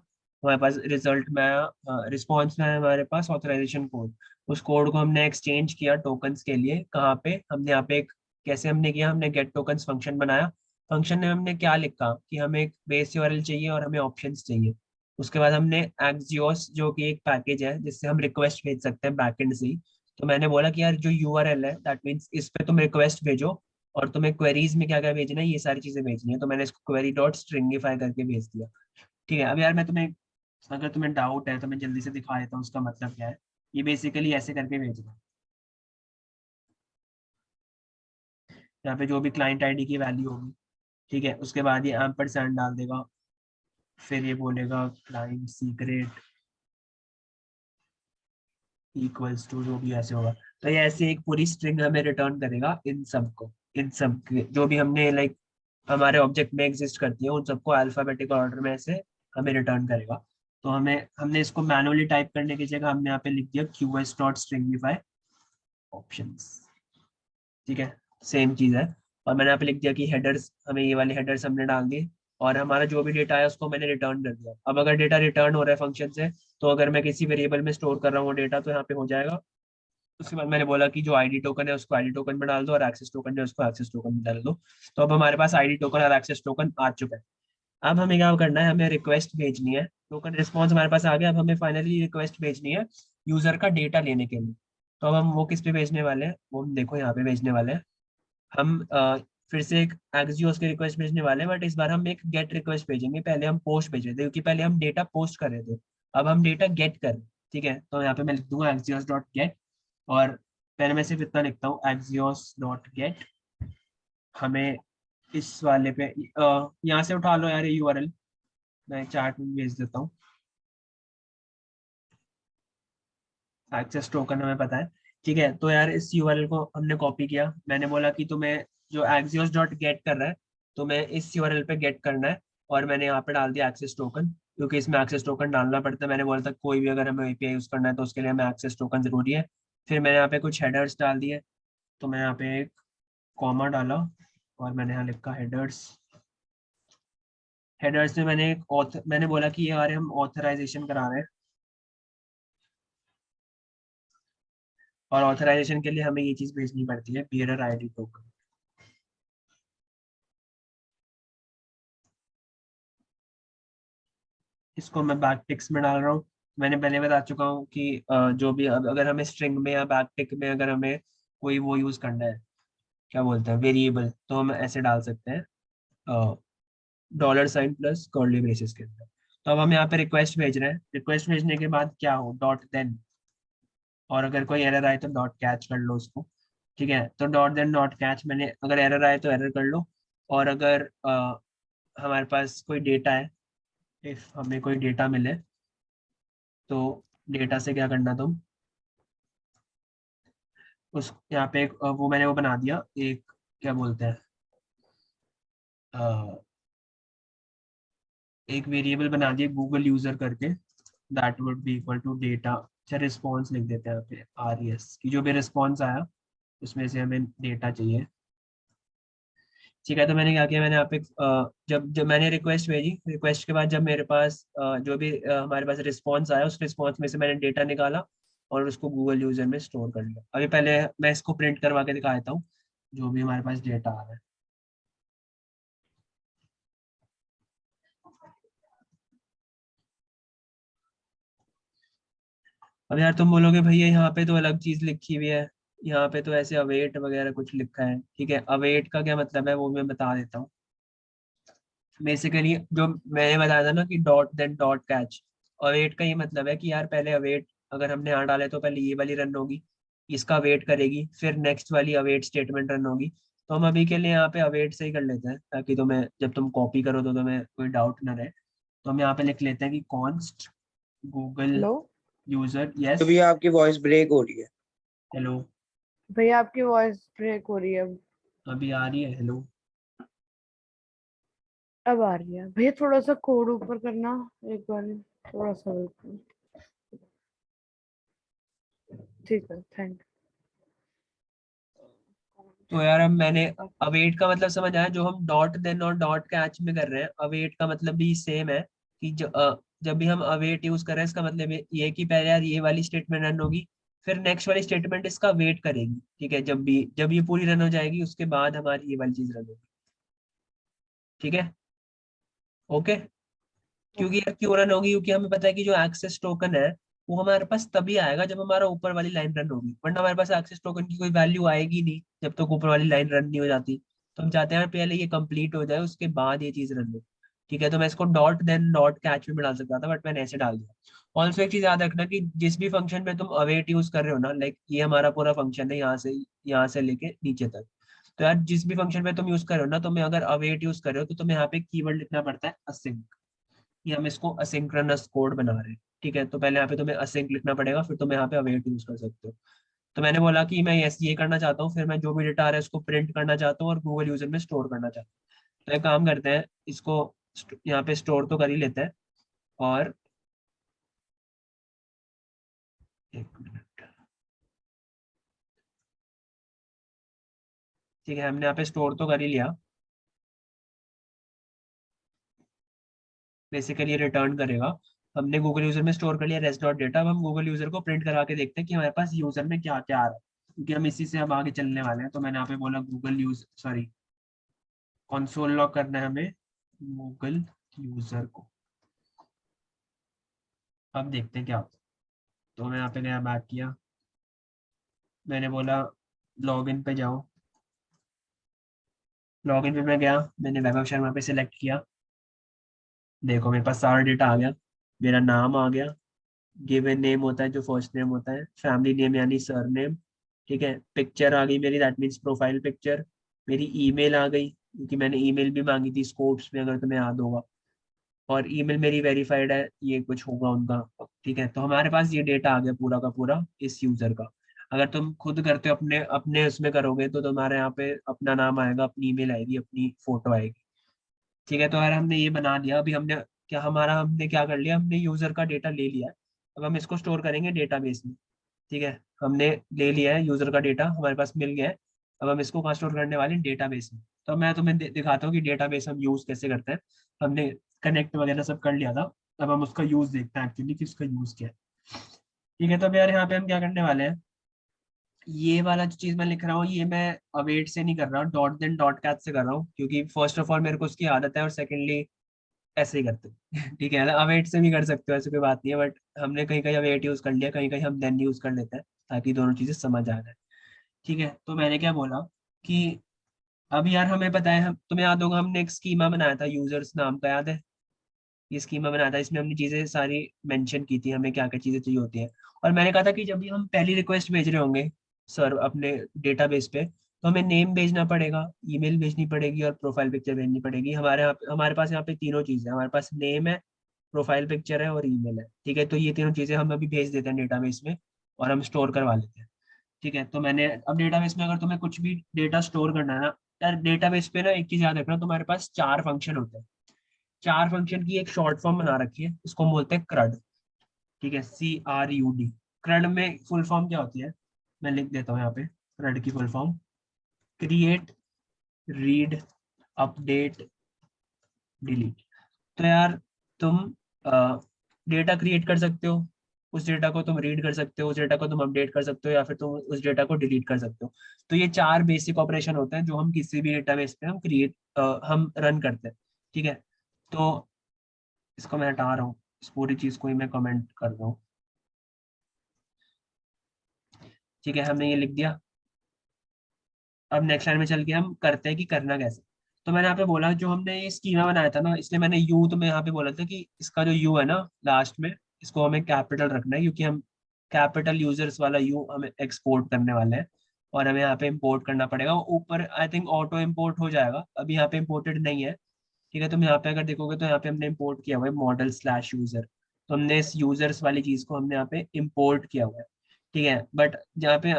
हमारे पास रिजल्ट में आया, रिस्पॉन्स में आया हमारे पास ऑथराइजेशन कोड। उस कोड को हमने एक्सचेंज किया टोकन्स के लिए। कहाँ पे हमने, यहाँ पे कैसे हमने किया, हमने गेट टोकन्स फंक्शन बनाया। फंक्शन में हमने क्या लिखा कि हमें एक बेस यूआरएल चाहिए और हमें ऑप्शंस चाहिए। उसके बाद हमने एक्सियोस जो कि एक पैकेज है जिससे हम रिक्वेस्ट भेज सकते हैं बैकएंड से ही, तो मैंने बोला कि यार जो यूआरएल है दैट मीन्स इस पे तुम रिक्वेस्ट भेजो और तुम्हें क्वेरीज में क्या क्या भेजना है ये सारी चीजें भेजनी है। तो मैंने इसको क्वेरी डॉट स्ट्रिंगिफाई करके भेज दिया। ठीक है, अब यार मैं तुम्हें, अगर तुम्हें डाउट है तो मैं जल्दी से दिखा देता हूँ उसका मतलब क्या है। ये बेसिकली ऐसे करके भेज रहा है। यहाँ पे जो भी क्लाइंट आईडी की वैल्यू होगी, ठीक है, उसके बाद ये एम्परसैंड डाल देगा, फिर ये बोलेगा क्लाइंट सीक्रेट इक्वल्स टू जो भी ऐसे होगा। तो ये ऐसे एक पूरी स्ट्रिंग हमें रिटर्न करेगा इन सबको, इन सब के जो भी हमने लाइक हमारे ऑब्जेक्ट में एग्जिस्ट करती है उन सबको अल्फाबेटिक ऑर्डर में से हमें रिटर्न करेगा। तो हमने इसको मैनुअली टाइप करने की जगह हमने यहाँ पे लिख दिया QS डॉट स्ट्रिंगिफाई ऑप्शंस। ठीक है, सेम चीज है। और मैंने यहाँ पे लिख दिया कि हेडर्स, हमें ये वाले हेडर्स हमने डाल दिए और हमारा जो भी डेटा है उसको मैंने रिटर्न कर दिया। अब अगर डेटा रिटर्न हो रहा है फंक्शन से, तो अगर मैं किसी वेरिएबल में स्टोर कर रहा हूँ डेटा तो यहाँ पे हो जाएगा। उसके बाद मैंने बोला कि जो आईडी टोकन है उसको आईडी टोकन में डाल दो और एक्सेस टोकन है उसको एक्सेस टोकन में डाल दो। तो अब हमारे पास आईडी टोकन और एक्सेस टोकन आ चुका है। अब हमें क्या करना है, हमें रिक्वेस्ट भेजनी है। टोकन रिस्पॉन्स हमारे पास आ गया, अब हमें फाइनली रिक्वेस्ट भेजनी है यूजर का डेटा लेने के लिए। तो अब हम वो किस पे भेजने वाले हैं, वो हम देखो यहाँ पे भेजने वाले हैं। हम फिर से एक एक्सियोस की रिक्वेस्ट भेजने वाले हैं, बट इस बार हम एक गेट रिक्वेस्ट भेजेंगे। पहले हम पोस्ट भेज रहे थे क्योंकि पहले हम डेटा पोस्ट कर रहे थे, अब हम डेटा गेट कर रहे हैं। ठीक है, तो यहाँ पे मैं लिख दूंगा एक्सियोस डॉट गेट, और पहले मैं सिर्फ इतना लिखता हूँ एक्सियोस डॉट गेट। हमें इस वाले पे यहाँ से उठा लो यार ये यूआरएल, मैं चैट में भेज देता हूँ। एक्सेस टोकन हमें पता है, ठीक है। तो यार इस यूआरएल को हमने कॉपी किया, मैंने बोला कि तुम्हें जो axios डॉट गेट कर रहा है तुम्हें इस यूआरएल पे गेट करना है, और मैंने यहाँ पे डाल दिया एक्सेस टोकन, क्योंकि इसमें एक्सेस टोकन डालना पड़ता है। मैंने बोला था कोई भी अगर हमें एपीआई यूज करना है तो उसके लिए हमें एक्सेस टोकन जरूरी है। फिर मैंने यहाँ पे कुछ हेडर्स डाल दिए, तो मैं यहाँ पे एक कॉमा डाला और मैंने यहाँ लिखा हेडर्स। हेडर्स में मैंने एक मैंने बोला कि ये यार हम ऑथराइजेशन करा रहे हैं, और ऑथराइजेशन के लिए हमें ये चीज भेजनी पड़ती है, बियरर आईडी टोकन। इसको मैं बैक टिक्स में डाल रहा हूँ। मैंने पहले बता चुका हूँ कि जो भी अगर हमें स्ट्रिंग में या बैक टिक में अगर हमें कोई वो यूज करना है, क्या बोलते हैं, वेरिएबल, तो हम ऐसे डाल सकते हैं $साइन प्लस कर्ली ब्रेसेस के अंदर। तो अब हम यहाँ पे रिक्वेस्ट भेज रहे हैं, रिक्वेस्ट भेजने के बाद क्या हो, डॉट देन, और अगर कोई एरर आए तो डॉट कैच कर लो उसको, ठीक है। तो डॉट देन डॉट कैच, मैंने अगर एरर आए तो एरर कर लो, और अगर हमारे पास कोई डेटा है, इफ हमें कोई डेटा मिले तो डेटा से क्या करना तुम, उस यहाँ पे एक वो मैंने वो बना दिया, एक क्या बोलते हैं, एक वेरिएबल बना दिया गूगल यूजर करके, that would be equal to data. अच्छा रिस्पॉन्स लिख देते हैं यहाँ पे, RES की जो भी रिस्पॉन्स आया उसमें से हमें डेटा चाहिए, ठीक है। तो मैंने क्या किया, मैंने यहाँ पे जब जब मैंने रिक्वेस्ट भेजी, रिक्वेस्ट के बाद जब मेरे पास जो भी हमारे पास रिस्पॉन्स आया, उस रिस्पॉन्स में से मैंने डेटा निकाला और उसको गूगल यूजर में स्टोर कर लिया। अभी पहले मैं इसको प्रिंट करवा के दिखा देता हूँ जो भी हमारे पास डेटा आ रहा है। अब यार तुम बोलोगे भैया यहाँ पे तो अलग चीज लिखी हुई है, यहाँ पे तो ऐसे अवेट वगैरह कुछ लिखा है, ठीक है। अवेट का क्या मतलब है वो मैं बता देता हूँ। बेसिकली जो मैंने बताया था ना कि dot then dot catch, await का ये मतलब है कि यार पहले अवेट अगर हमने यहाँ डाले तो पहले ये वाली रन होगी, इसका वेट करेगी, फिर नेक्स्ट वाली अवेट स्टेटमेंट रन होगी। तो हम अभी के लिए यहाँ पे अवेट से ही कर लेते हैं, ताकि तुम्हें जब तुम कॉपी करो तो तुम्हें कोई डाउट ना रहे। तो हम यहाँ पे लिख लेते हैं कि कॉन्स्ट गूगल हेलो यूजर, तो यस, भैया आपकी वॉइस ब्रेक हो रही है। हेलो, भैया आपकी वॉइस ब्रेक हो रही है अभी आ रही है, हेलो। अब आ रही है। भैया थोड़ा सा कोड ऊपर करना एक बार, थोड़ा सा ऊपर। ठीक है, थैंक तो यार अब मैंने अवेट का मतलब समझ आया, जो हम डॉट देन और डॉट कैच में कर रहे हैं, अवेट का मतलब भी सेम है कि जब भी हम अवेट यूज कर रहे हैं इसका मतलब ये है कि पहले यार ये वाली स्टेटमेंट रन होगी, फिर नेक्स्ट वाली स्टेटमेंट इसका वेट करेगी, ठीक है। जब ये पूरी रन हो जाएगी उसके बाद हमारी ये वाली चीज रन होगी, ठीक है, ओके। क्योंकि यार क्यों रन होगी, क्योंकि हमें पता है कि जो एक्सेस टोकन है वो हमारे पास तभी आएगा जब हमारा ऊपर वाली लाइन रन होगी, वरना हमारे पास एक्सेस टोकन की कोई वैल्यू आएगी नहीं जब तक ऊपर वाली लाइन रन नहीं हो जाती। तो हम चाहते हैं पहले ये कंप्लीट हो जाए उसके बाद ये चीज रन हो, ठीक है। तो मैं इसको डॉट देन डॉट कैच में डाल सकता था, बट मैंने ऐसे डाल दिया। ऑल्सो एक चीज याद रखना कि जिस भी फंक्शन में तुम अवेट यूज कर रहे हो ना, लाइक ये हमारा पूरा फंक्शन है यहाँ से लेके नीचे तक, तो यार जिस भी फंक्शन में तुम यूज कर रहे हो ना, तुम्हें अगर अवेट यूज कर रहे हो तो तुम्हें यहाँ पे कीवर्ड लिखना पड़ता है असिंक, कि हम इसको असिंक्रोनस कोड बना रहे हैं, ठीक है। तो पहले यहाँ पे तुम्हें असिंक लिखना पड़ेगा, फिर तुम यहाँ पे अवेट यूज कर सकते हो। तो मैंने बोला कि मैं ये करना चाहता हूँ, फिर मैं जो भी डेटा आ रहा है उसको प्रिंट करना चाहता हूँ और गूगल यूजर में स्टोर करना चाहता हूँ। तो एक काम करते हैं, इसको यहाँ पे स्टोर तो कर ही लेते हैं, और एक मिनट, ठीक है, हमने यहाँ पे स्टोर तो कर ही लिया। बेसिकली ये रिटर्न करेगा, हमने गूगल यूजर में स्टोर कर लिया रेस्ट डॉट डेटा। अब हम गूगल यूजर को प्रिंट करा के देखते हैं कि हमारे पास यूजर में क्या क्या आ रहा है, क्योंकि हम इसी से अब आगे चलने वाले हैं। तो मैंने यहाँ पे बोला Google use sorry console log करना है हमें गूगल यूजर को। अब देखते हैं क्या होता है। तो मैं यहाँ पे नया बैक किया, मैंने बोला लॉगिन पे जाओ, लॉगिन पे मैं गया, मैंने वैभव शर्मा पे सिलेक्ट किया, देखो मेरे पास सारा डेटा आ गया, मेरा नाम आ गया, गिवन नेम होता है जो फर्स्ट नेम होता है, फैमिली नेम यानी सरनेम, ठीक है। पिक्चर आ गई मेरी, दैट मीन्स प्रोफाइल पिक्चर। मेरी ईमेल आ गई, क्योंकि मैंने ईमेल भी मांगी थी स्कोप्स में, अगर तुम्हें याद होगा, और ईमेल मेरी वेरीफाइड है, ये कुछ होगा उनका ठीक है, तो हमारे पास ये डेटा आ गया पूरा का पूरा इस यूजर का। अगर तुम खुद करते हो अपने अपने उसमें करोगे तो तुम्हारे यहाँ पे अपना नाम आएगा, अपनी ईमेल आएगी, अपनी फोटो आएगी। ठीक है, तो यार हमने ये बना लिया। अभी हमने क्या हमारा हमने क्या कर लिया, हमने यूजर का डेटा ले लिया है। अब हम इसको स्टोर करेंगे डेटाबेस में। ठीक है, हमने ले लिया है यूजर का डेटा, हमारे पास मिल गया है। अब हम इसको कहाँ स्टोर करने वाले हैं, डेटाबेस में। तो मैं तुम्हें दिखाता हूँ कि डेटाबेस हम यूज कैसे करते हैं। हमने कनेक्ट वगैरह सब कर लिया था, अब हम उसका यूज देखते हैं एक्चुअली कि उसका यूज क्या है। ठीक है, तो अब यार यहाँ पे हम क्या करने वाले हैं, ये वाला जो चीज मैं लिख रहा हूँ ये मैं अवेट से नहीं कर रहा हूँ, डॉट देन डॉट कैच से कर रहा हूँ, क्योंकि फर्स्ट ऑफ ऑल मेरे को उसकी आदत है, और सेकेंडली ऐसे ही करते हैं। ठीक है, अवेट से भी कर सकते हो, ऐसी कोई बात नहीं है, बट हमने कहीं कहीं अवेट यूज कर लिया, कहीं कहीं हम देन यूज कर लेते हैं, ताकि दोनों चीजें समझ आ जाए। ठीक है, तो मैंने क्या बोला कि अब यार हमें पता है, हम तुम्हें याद होगा हमने एक स्कीमा बनाया था यूजर्स नाम का, याद है? ये स्कीमा बनाया था, इसमें हमने चीजें सारी मेंशन की थी, हमें क्या क्या चीजें चाहिए होती हैं। और मैंने कहा था कि जब भी हम पहली रिक्वेस्ट भेज रहे होंगे सर अपने डेटाबेस पे, तो हमें नेम भेजना पड़ेगा, ईमेल भेजनी पड़ेगी, और प्रोफाइल पिक्चर भेजनी पड़ेगी। हमारे पास यहाँ पे तीनों चीजें हैं, हमारे पास नेम है, प्रोफाइल पिक्चर है, और ईमेल है। ठीक है, तो ये तीनों चीजें हम अभी भेज देते हैं डेटाबेस में, और हम स्टोर करवा लेते हैं। ठीक है, तो मैंने अब डेटाबेस में अगर तुम्हें कुछ भी डेटा स्टोर करना है ना, यार डेटाबेस पे ना एक चीज याद रखना, तुम्हारे पास 4 फंक्शन होते हैं। 4 फंक्शन की एक शॉर्ट फॉर्म बना रखी है, उसको हम बोलते हैं क्रड। ठीक है, CRUD। क्रड में फुल फॉर्म क्या होती है, मैं लिख देता हूँ यहाँ पे। क्रड की full form create, read, update, delete. तो यार तुम डेटा क्रिएट कर सकते हो, उस डेटा को तुम रीड कर सकते हो, उस डेटा को तुम अपडेट कर सकते हो, या फिर तुम उस डेटा को डिलीट कर सकते हो। तो ये 4 बेसिक ऑपरेशन होते हैं जो हम किसी भी डेटाबेस पे हम रन करते हैं। ठीक है, तो इसको मैं हटा रहा हूँ, इस पूरी चीज को ही मैं कमेंट कर रहा हूँ। ठीक है, हमने ये लिख दिया। अब नेक्स्ट लाइन में चल के हम करते हैं कि करना कैसे। तो मैंने यहाँ पे बोला जो हमने ये स्कीमा बनाया था ना, इसलिए मैंने यू तो मैं यहाँ पे बोला था कि इसका जो यू है ना लास्ट में, इसको हमें कैपिटल रखना है, क्योंकि हम कैपिटल यूजर्स वाला यू हमें एक्सपोर्ट करने वाले हैं, और हमें यहाँ पे इम्पोर्ट करना पड़ेगा। ऊपर आई थिंक ऑटो इम्पोर्ट हो जाएगा, अभी यहाँ पे इम्पोर्टेड नहीं है। ठीक है, तुम यहाँ पे अगर देखोगे तो यहाँ पे हमने इम्पोर्ट किया हुआ है मॉडल स्लैश यूजर। तो हमने इस यूजर्स वाली चीज को हमने यहाँ पे इम्पोर्ट किया हुआ है। ठीक है, बट जहाँ पे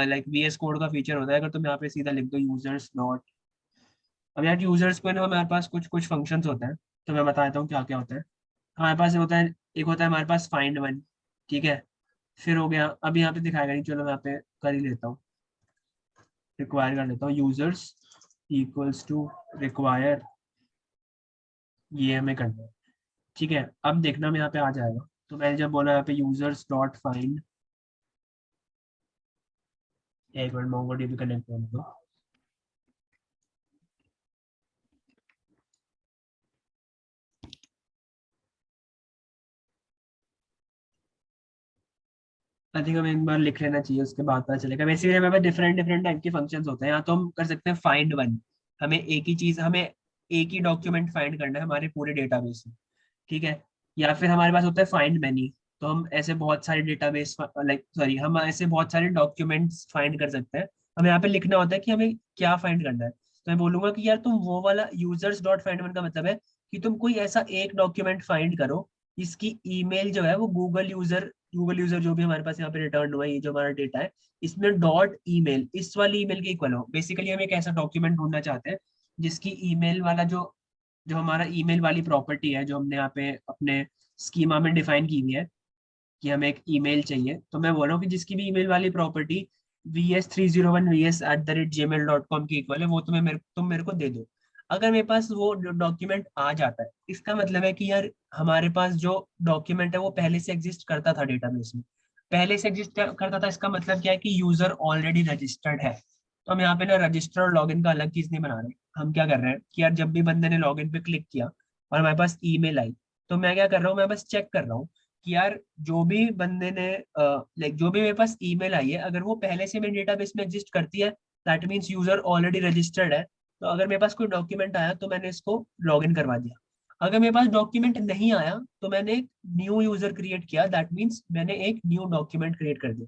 लाइक VS कोड का फीचर होता है, अगर तुम यहाँ पे सीधा लिख दो यूजर्स डॉट। अब यार यूजर्स पे ना हमारे पास कुछ कुछ फंक्शंस होते हैं, तो मैं बता देता हूँ क्या क्या होता है। हमारे पास होता है, एक होता है हमारे पास फाइंड वन। ठीक है, फिर हो गया, अभी यहाँ पे दिखाएगा नहीं, चलो मैं यहाँ पे कर ही लेता हूँ, रिक्वायर कर लेता हूँ यूजर्स इक्वल्स टू रिक्वायर, ये हमें करना है। ठीक है, अब देखना मैं यहाँ पे आ जाएगा, तो मैंने जब बोला यहाँ पे यूजर्स डॉट फाइंड, एक मिनट मोंगोडीबी कनेक्ट होने दो। आई थिंक हमें एक बार लिख लेना चाहिए, उसके बाद पता चलेगा। बेसिकली हमें डिफरेंट डिफरेंट टाइप के फंक्शंस होते हैं, या तो हम कर सकते हैं फाइंड वन, हमें एक ही डॉक्यूमेंट फाइंड करना है हमारे पूरे डेटाबेस में। ठीक है, या फिर हमारे पास होता है फाइंड मैनी, तो हम ऐसे बहुत सारे डेटाबेस लाइक सॉरी हम ऐसे बहुत सारे डॉक्यूमेंट्स फाइंड कर सकते हैं। हमें यहाँ पे लिखना होता है कि हमें क्या फाइंड करना है। तो मैं बोलूंगा कि यार तुम वो वाला यूजर्स डॉट फाइंड वन का मतलब है कि तुम कोई ऐसा एक डॉक्यूमेंट फाइंड करो इसकी ईमेल जो है वो गूगल यूजर जो भी हमारे पास यहाँ पे रिटर्न हुआ है, ये जो हमारा डेटा है, इसमें डॉट ईमेल इस वाली ईमेल के इक्वल हो। बेसिकली हम एक ऐसा डॉक्यूमेंट ढूंढना चाहते हैं जिसकी ईमेल वाला जो जो हमारा ईमेल वाली प्रॉपर्टी है, जो हमने यहाँ पे अपने स्कीमा में डिफाइन की हुई है कि हमें एक ईमेल चाहिए, तो मैं बोल रहा हूँ कि जिसकी भी ईमेल वाली प्रॉपर्टी vs301vs@gmail.com की इक्वल है, वो तुम मेरे को दे दो। अगर मेरे पास वो डॉक्यूमेंट आ जाता है, इसका मतलब है कि यार हमारे पास जो डॉक्यूमेंट है वो पहले से एग्जिस्ट करता था डेटाबेस में। पहले से एग्जिस्ट करता था, इसका मतलब क्या है कि यूजर ऑलरेडी रजिस्टर्ड है। तो हम यहाँ पे ना रजिस्टर और लॉगिन का अलग चीज नहीं बना रहे। हम क्या कर रहे हैं कि यार जब भी बंदे ने लॉगिन पे क्लिक किया और हमारे पास ईमेल आई, तो मैं क्या कर रहा हूँ, मैं बस चेक कर रहा हूँ कि यार जो भी बंदे ने लाइक जो भी मेरे पास ईमेल आई है, अगर वो पहले से मेरे डेटाबेस में एग्जिस्ट करती है, that means user already registered है। तो अगर मेरे पास कोई डॉक्यूमेंट आया तो मैंने इसको लॉगिन करवा दिया। अगर मेरे पास डॉक्यूमेंट नहीं आया तो मैंने एक न्यू यूजर क्रिएट किया, दैट मीन्स मैंने एक न्यू डॉक्यूमेंट क्रिएट कर दिया।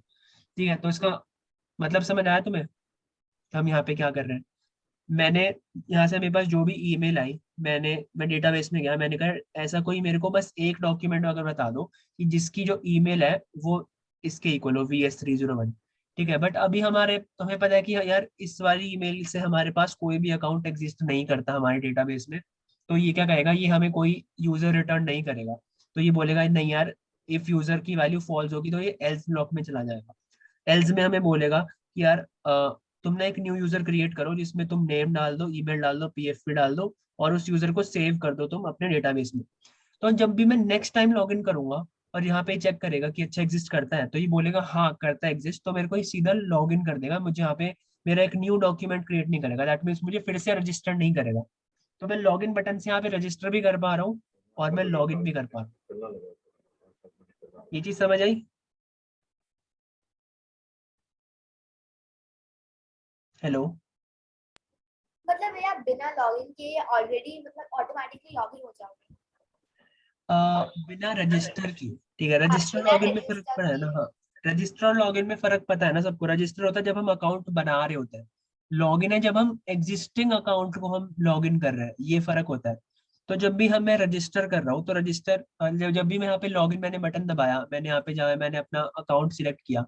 ठीक है, तो इसका मतलब समझ आया तुम्हें हम यहाँ पे क्या कर रहे हैं। मैंने यहाँ से मेरे पास जो भी ईमेल आई, मैं डेटाबेस में गया, मैंने कहा ऐसा कोई मेरे को बस एक डॉक्यूमेंट अगर बता दो कि जिसकी जो ईमेल है वो इसके इक्वल हो VS301। ठीक है, बट अभी हमारे हमें पता है कि यार इस वाली ईमेल से हमारे पास कोई भी अकाउंट एग्जिस्ट नहीं करता हमारे डेटाबेस में। तो ये क्या कहेगा, ये हमें कोई यूजर रिटर्न नहीं करेगा। तो ये बोलेगा नहीं यार, इफ यूजर की वैल्यू फॉल्स होगी तो ये एल्स ब्लॉक में चला जाएगा। एल्स में हमें बोलेगा कि यार तुम ना एक न्यू यूजर क्रिएट करो जिसमें तुम नेम डाल दो, ईमेल डाल दो, PFP डाल दो, और उस यूजर को सेव कर दो तुम अपने डेटाबेस में। तो जब भी मैं नेक्स्ट टाइम लॉग इन करूंगा और यहाँ पे चेक करेगा कि अच्छा एग्जिस्ट करता है, तो ये बोलेगा हाँ करता है एग्जिस्ट, तो मेरे को ये सीधा लॉग इन कर देगा, मुझे यहाँ पे मेरा एक न्यू डॉक्यूमेंट क्रिएट नहीं करेगा। दैट मीन्स मुझे फिर से रजिस्टर नहीं करेगा। तो मैं लॉग इन बटन से यहाँ पे रजिस्टर भी कर पा रहा हूँ और मैं लॉग इन भी कर पा रहा हूँ। ये चीज समझ आई? हेलो? मतलब ये आप बिना लॉगिन के ऑलरेडी मतलब ऑटोमेटिकली लॉगिन हो जाओगे? बिना रजिस्टर किए। ठीक है, हाँ, रजिस्टर बिना लॉगिन में फर्क रजिस्टर पड़ा है ना? किए। हाँ, रजिस्टर और लॉगिन में फर्क पता है ना सबको। रजिस्टर होता है जब हम अकाउंट बना रहे होते हैं, लॉगिन है जब हम एग्जिस्टिंग अकाउंट को हम लॉगिन कर रहे हैं, ये फर्क होता है। तो जब भी मैं रजिस्टर कर रहा हूँ तो रजिस्टर, जब भी मैं यहाँ पे लॉगिन मैंने बटन दबाया, मैंने यहाँ पे जाया, मैंने अपना अकाउंट सिलेक्ट किया,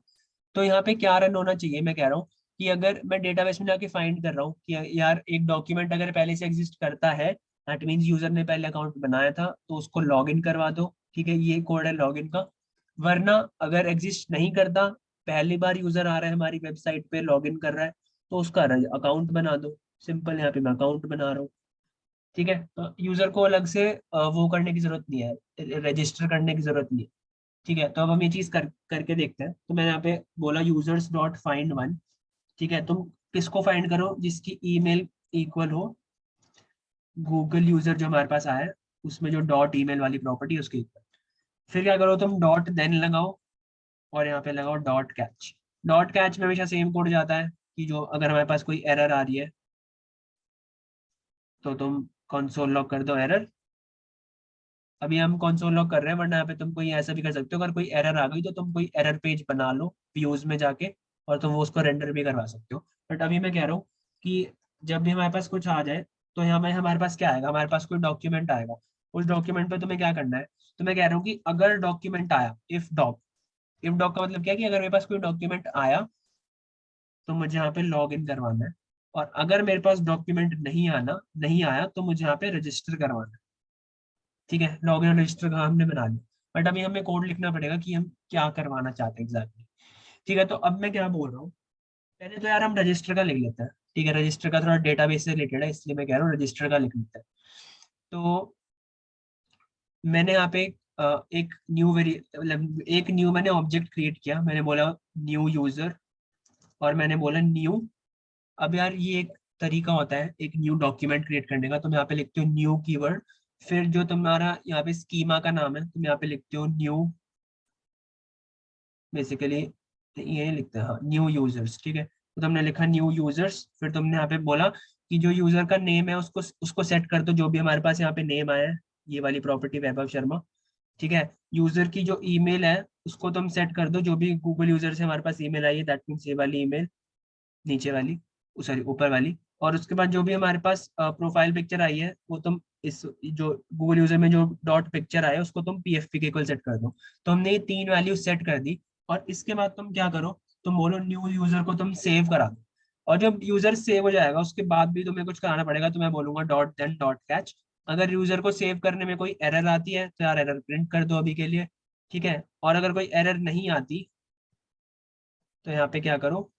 तो यहाँ पे क्या रन होना चाहिए, मैं कह रहा हूँ कि अगर मैं डेटाबेस में जाके फाइंड कर रहा हूँ कि यार एक डॉक्यूमेंट अगर पहले से एग्जिस्ट करता है, दैट मीन्स यूजर ने पहले अकाउंट बनाया था, तो उसको लॉगिन करवा दो। ठीक है, ये कोड है लॉगिन का। वरना अगर एग्जिस्ट नहीं करता, पहली बार यूजर आ रहा है हमारी वेबसाइट पे, लॉगिन कर रहा है, तो उसका अकाउंट बना दो। सिंपल, यहाँ पे मैं अकाउंट बना रहा हूँ। ठीक है, तो यूजर को अलग से वो करने की जरूरत नहीं है, रजिस्टर करने की जरूरत नहीं है। ठीक है, तो अब हम ये चीज करके देखते हैं। तो मैंने यहाँ पे बोला यूजर्स डॉट फाइंड वन। ठीक है, तुम किसको फाइंड करो, जिसकी ईमेल इक्वल हो गूगल यूजर जो हमारे पास आया है, उसमें जो डॉट ईमेल वाली प्रॉपर्टी है उसके इक्वल। फिर क्या करो, तुम डॉट देन लगाओ और यहाँ पे लगाओ डॉट कैच। डॉट कैच में हमेशा सेम कोड जाता है कि जो अगर हमारे पास कोई एरर आ रही है तो तुम कंसोल लॉग कर दो एरर। अभी हम कंसोल लॉग कर रहे हैं, वरना यहाँ पे तुम कोई ऐसा भी कर सकते हो, अगर कोई एरर आ गई तो तुम कोई एरर पेज बना लो व्यूज में जाके, और तुम वो उसको रेंडर भी करवा सकते हो। बट अभी मैं कह रहा हूँ कि जब भी हमारे पास कुछ आ जाए तो यहाँ में हमारे पास क्या आएगा, हमारे पास कोई डॉक्यूमेंट आएगा। उस डॉक्यूमेंट पे तुम्हें क्या करना है, तो मैं कह रहा हूँ कि अगर डॉक्यूमेंट आया, इफ डॉक का मतलब क्या है कि अगर मेरे पास कोई डॉक्यूमेंट आया तो मुझे यहाँ पे लॉग इन करवाना है, और अगर मेरे पास डॉक्यूमेंट नहीं आया तो मुझे यहाँ पे रजिस्टर करवाना है। ठीक है, लॉग इन रजिस्टर का हमने बना लिया, बट अभी हमें कोड लिखना पड़ेगा कि हम क्या करवाना चाहते हैं एग्जैक्टली। ठीक है, तो अब मैं क्या बोल रहा हूँ, पहले तो यार हम रजिस्टर का लिख लेते हैं। ठीक है, रजिस्टर का थोड़ा डेटाबेस से रिलेटेड है, इसलिए मैं कह रहा हूँ रजिस्टर का लिख लेते हैं। तो मैंने यहाँ पे एक न्यू वेरी मतलब एक न्यू मैंने ऑब्जेक्ट क्रिएट किया, मैंने बोला न्यू यूजर, और मैंने बोला न्यू। अब यार ये एक तरीका होता है एक न्यू डॉक्यूमेंट क्रिएट करने का। तुम यहाँ पे लिखते हो न्यू कीवर्ड, फिर जो तुम्हारा यहाँ पे स्कीमा का नाम है तुम यहाँ पे लिखते हो न्यू, बेसिकली ये लिखते हैं हाँ न्यू यूजर्स। ठीक है, तो तुमने लिखा न्यू यूजर्स, फिर तुमने यहाँ पे बोला कि जो यूजर का नेम है उसको सेट कर दो, जो भी हमारे पास यहाँ पे नेम आया है, ये वाली प्रॉपर्टी वैभव शर्मा। ठीक है, यूजर की जो ईमेल है उसको तुम सेट कर दो, जो भी गूगल यूजर से हमारे पास ईमेल आई है, दैट मीन्स ये वाली ईमेल, नीचे वाली, सॉरी ऊपर वाली। और उसके बाद जो भी हमारे पास प्रोफाइल पिक्चर आई है वो तुम इस जो गूगल यूजर में जो डॉट पिक्चर आया है उसको तुम PFP के इक्वल सेट कर दो। तो हमने ये तीन वैल्यू सेट कर दी, और इसके बाद तुम क्या करो, तुम बोलो न्यू यूजर को तुम सेव करा दो। और जब यूजर सेव हो जाएगा उसके बाद भी तुम्हें कुछ कराना पड़ेगा, तो मैं बोलूंगा डॉट देन डॉट कैच। अगर यूजर को सेव करने में कोई एरर आती है तो यार एरर प्रिंट कर दो अभी के लिए। ठीक है, और अगर कोई एरर नहीं आती तो यहाँ पे क्या करो,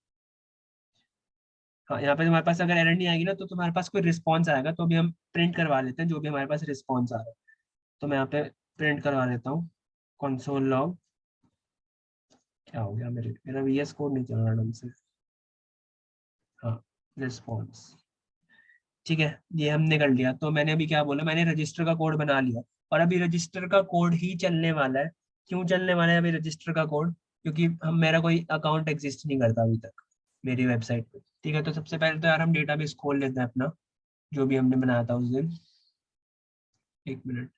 हाँ यहाँ पे तुम्हारे पास अगर एरर नहीं आएगी ना तो तुम्हारे पास कोई रिस्पॉन्स आएगा, तो भी हम प्रिंट करवा लेते हैं जो भी हमारे पास रिस्पॉन्स आ रहा है। तो मैं यहाँ पे प्रिंट करवा लेता हूँ कंसोल लॉग। क्या हो गया, मेरा VS कोड नहीं चल रहा ढंग से। हाँ, रिस्पॉन्स। ठीक है, ये हमने कर लिया। तो मैंने अभी क्या बोला, मैंने रजिस्टर का कोड बना लिया, और अभी रजिस्टर का कोड ही चलने वाला है। क्यों चलने वाला है अभी रजिस्टर का कोड, क्योंकि हम मेरा कोई अकाउंट एग्जिस्ट नहीं करता अभी तक मेरी वेबसाइट पे। ठीक है, तो सबसे पहले तो यार हम डेटाबेस खोल लेते हैं अपना, जो भी हमने बनाया था उस दिन। एक मिनट।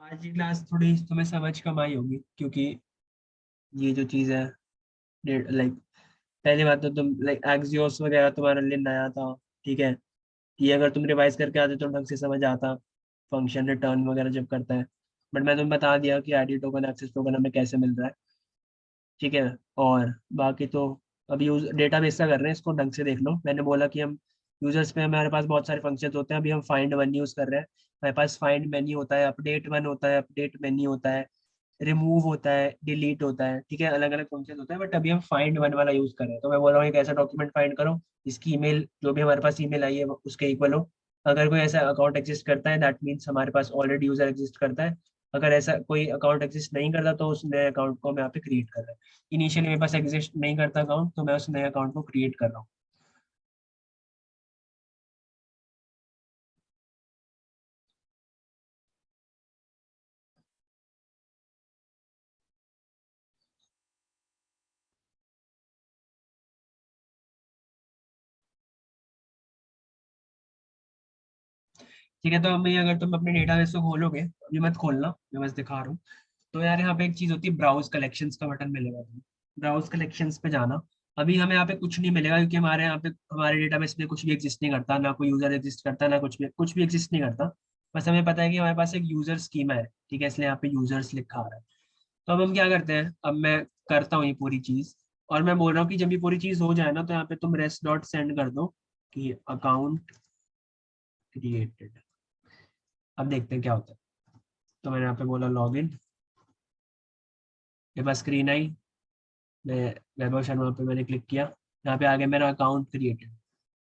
आज की क्लास थोड़ी तुम्हें समझ कम आई होगी, क्योंकि ये जो चीज़ है, लाइक पहली बात तो तुम लाइक एक्सियोस वगैरह तुम्हारे लिए नया था। ठीक है, ये अगर तुम रिवाइज करके आते तो ढंग से समझ आता, फंक्शन रिटर्न वगैरह जब करता है। बट मैं तुम्हें बता दिया कि आईडी टोकन एक्सेस टोकन हमें कैसे मिल रहा है। ठीक है, और बाकी तो अभी यूज डेटाबेस का कर रहे हैं, इसको ढंग से देख लो। मैंने बोला कि हम यूजर्स पे हमारे पास बहुत सारे फंक्शंस होते हैं, अभी हम फाइंड वन यूज कर रहे हैं। हमारे पास फाइंड मेन्यू होता है, अपडेट वन होता है, अपडेट मेन्यू होता है, रिमूव होता है, डिलीट होता है। ठीक है, अलग अलग फंक्शन होता है, बट अभी हम फाइंड वन वाला यूज कर रहे हैं। तो मैं बोल रहा हूँ एक ऐसा डॉक्यूमेंट फाइंड करो इसकी ईमेल जो भी हमारे पास ईमेल आई है उसके इक्वल हो। अगर कोई ऐसा अकाउंट एग्जिस्ट करता है दैट मीन्स हमारे पास ऑलरेडी यूजर एग्जिस्ट करता है। अगर ऐसा कोई अकाउंट एग्जिस्ट नहीं करता तो उस नए अकाउंट को मैं यहाँ पे क्रिएट कर रहा हूँ। इनिशियली मेरे पास एग्जिस्ट नहीं करता अकाउंट, तो मैं उस नए अकाउंट को क्रिएट कर रहा हूँ। ठीक है, तो अभी अगर तुम अपने डेटाबेस को खोलोगे, अभी मत खोलना, मैं बस दिखा रहा हूँ। तो यार यहाँ पे एक चीज होती है, ब्राउज कलेक्शंस का बटन मिलेगा तुम्हें। ब्राउज कलेक्शंस पे जाना। अभी हमें यहाँ पे कुछ नहीं मिलेगा, क्योंकि हमारे यहाँ पे हमारे डेटाबेस में कुछ भी एग्जिस्ट नहीं करता, ना कोई यूजर एग्जिस्ट करता, ना कुछ भी एग्जिस्ट नहीं करता। बस हमें पता है कि हमारे पास एक यूजर स्कीमा है। ठीक है, इसलिए यहाँ पे यूजर्स लिखा आ रहा है। तो अब हम क्या करते हैं, अब मैं करता हूँ ये पूरी चीज, और मैं बोल रहा हूँ कि जब ये पूरी चीज हो जाए ना, तो यहाँ पे तुम रेस्ट डॉट सेंड कर दो कि अकाउंट क्रिएटेड। अब देखते हैं क्या होता है। तो मैंने यहाँ पे बोला लॉग इन, मेरे पास स्क्रीन आई, मैं वैभव शर्मा पे मैंने क्लिक किया, यहाँ पे आ गया मेरा अकाउंट क्रिएटेड।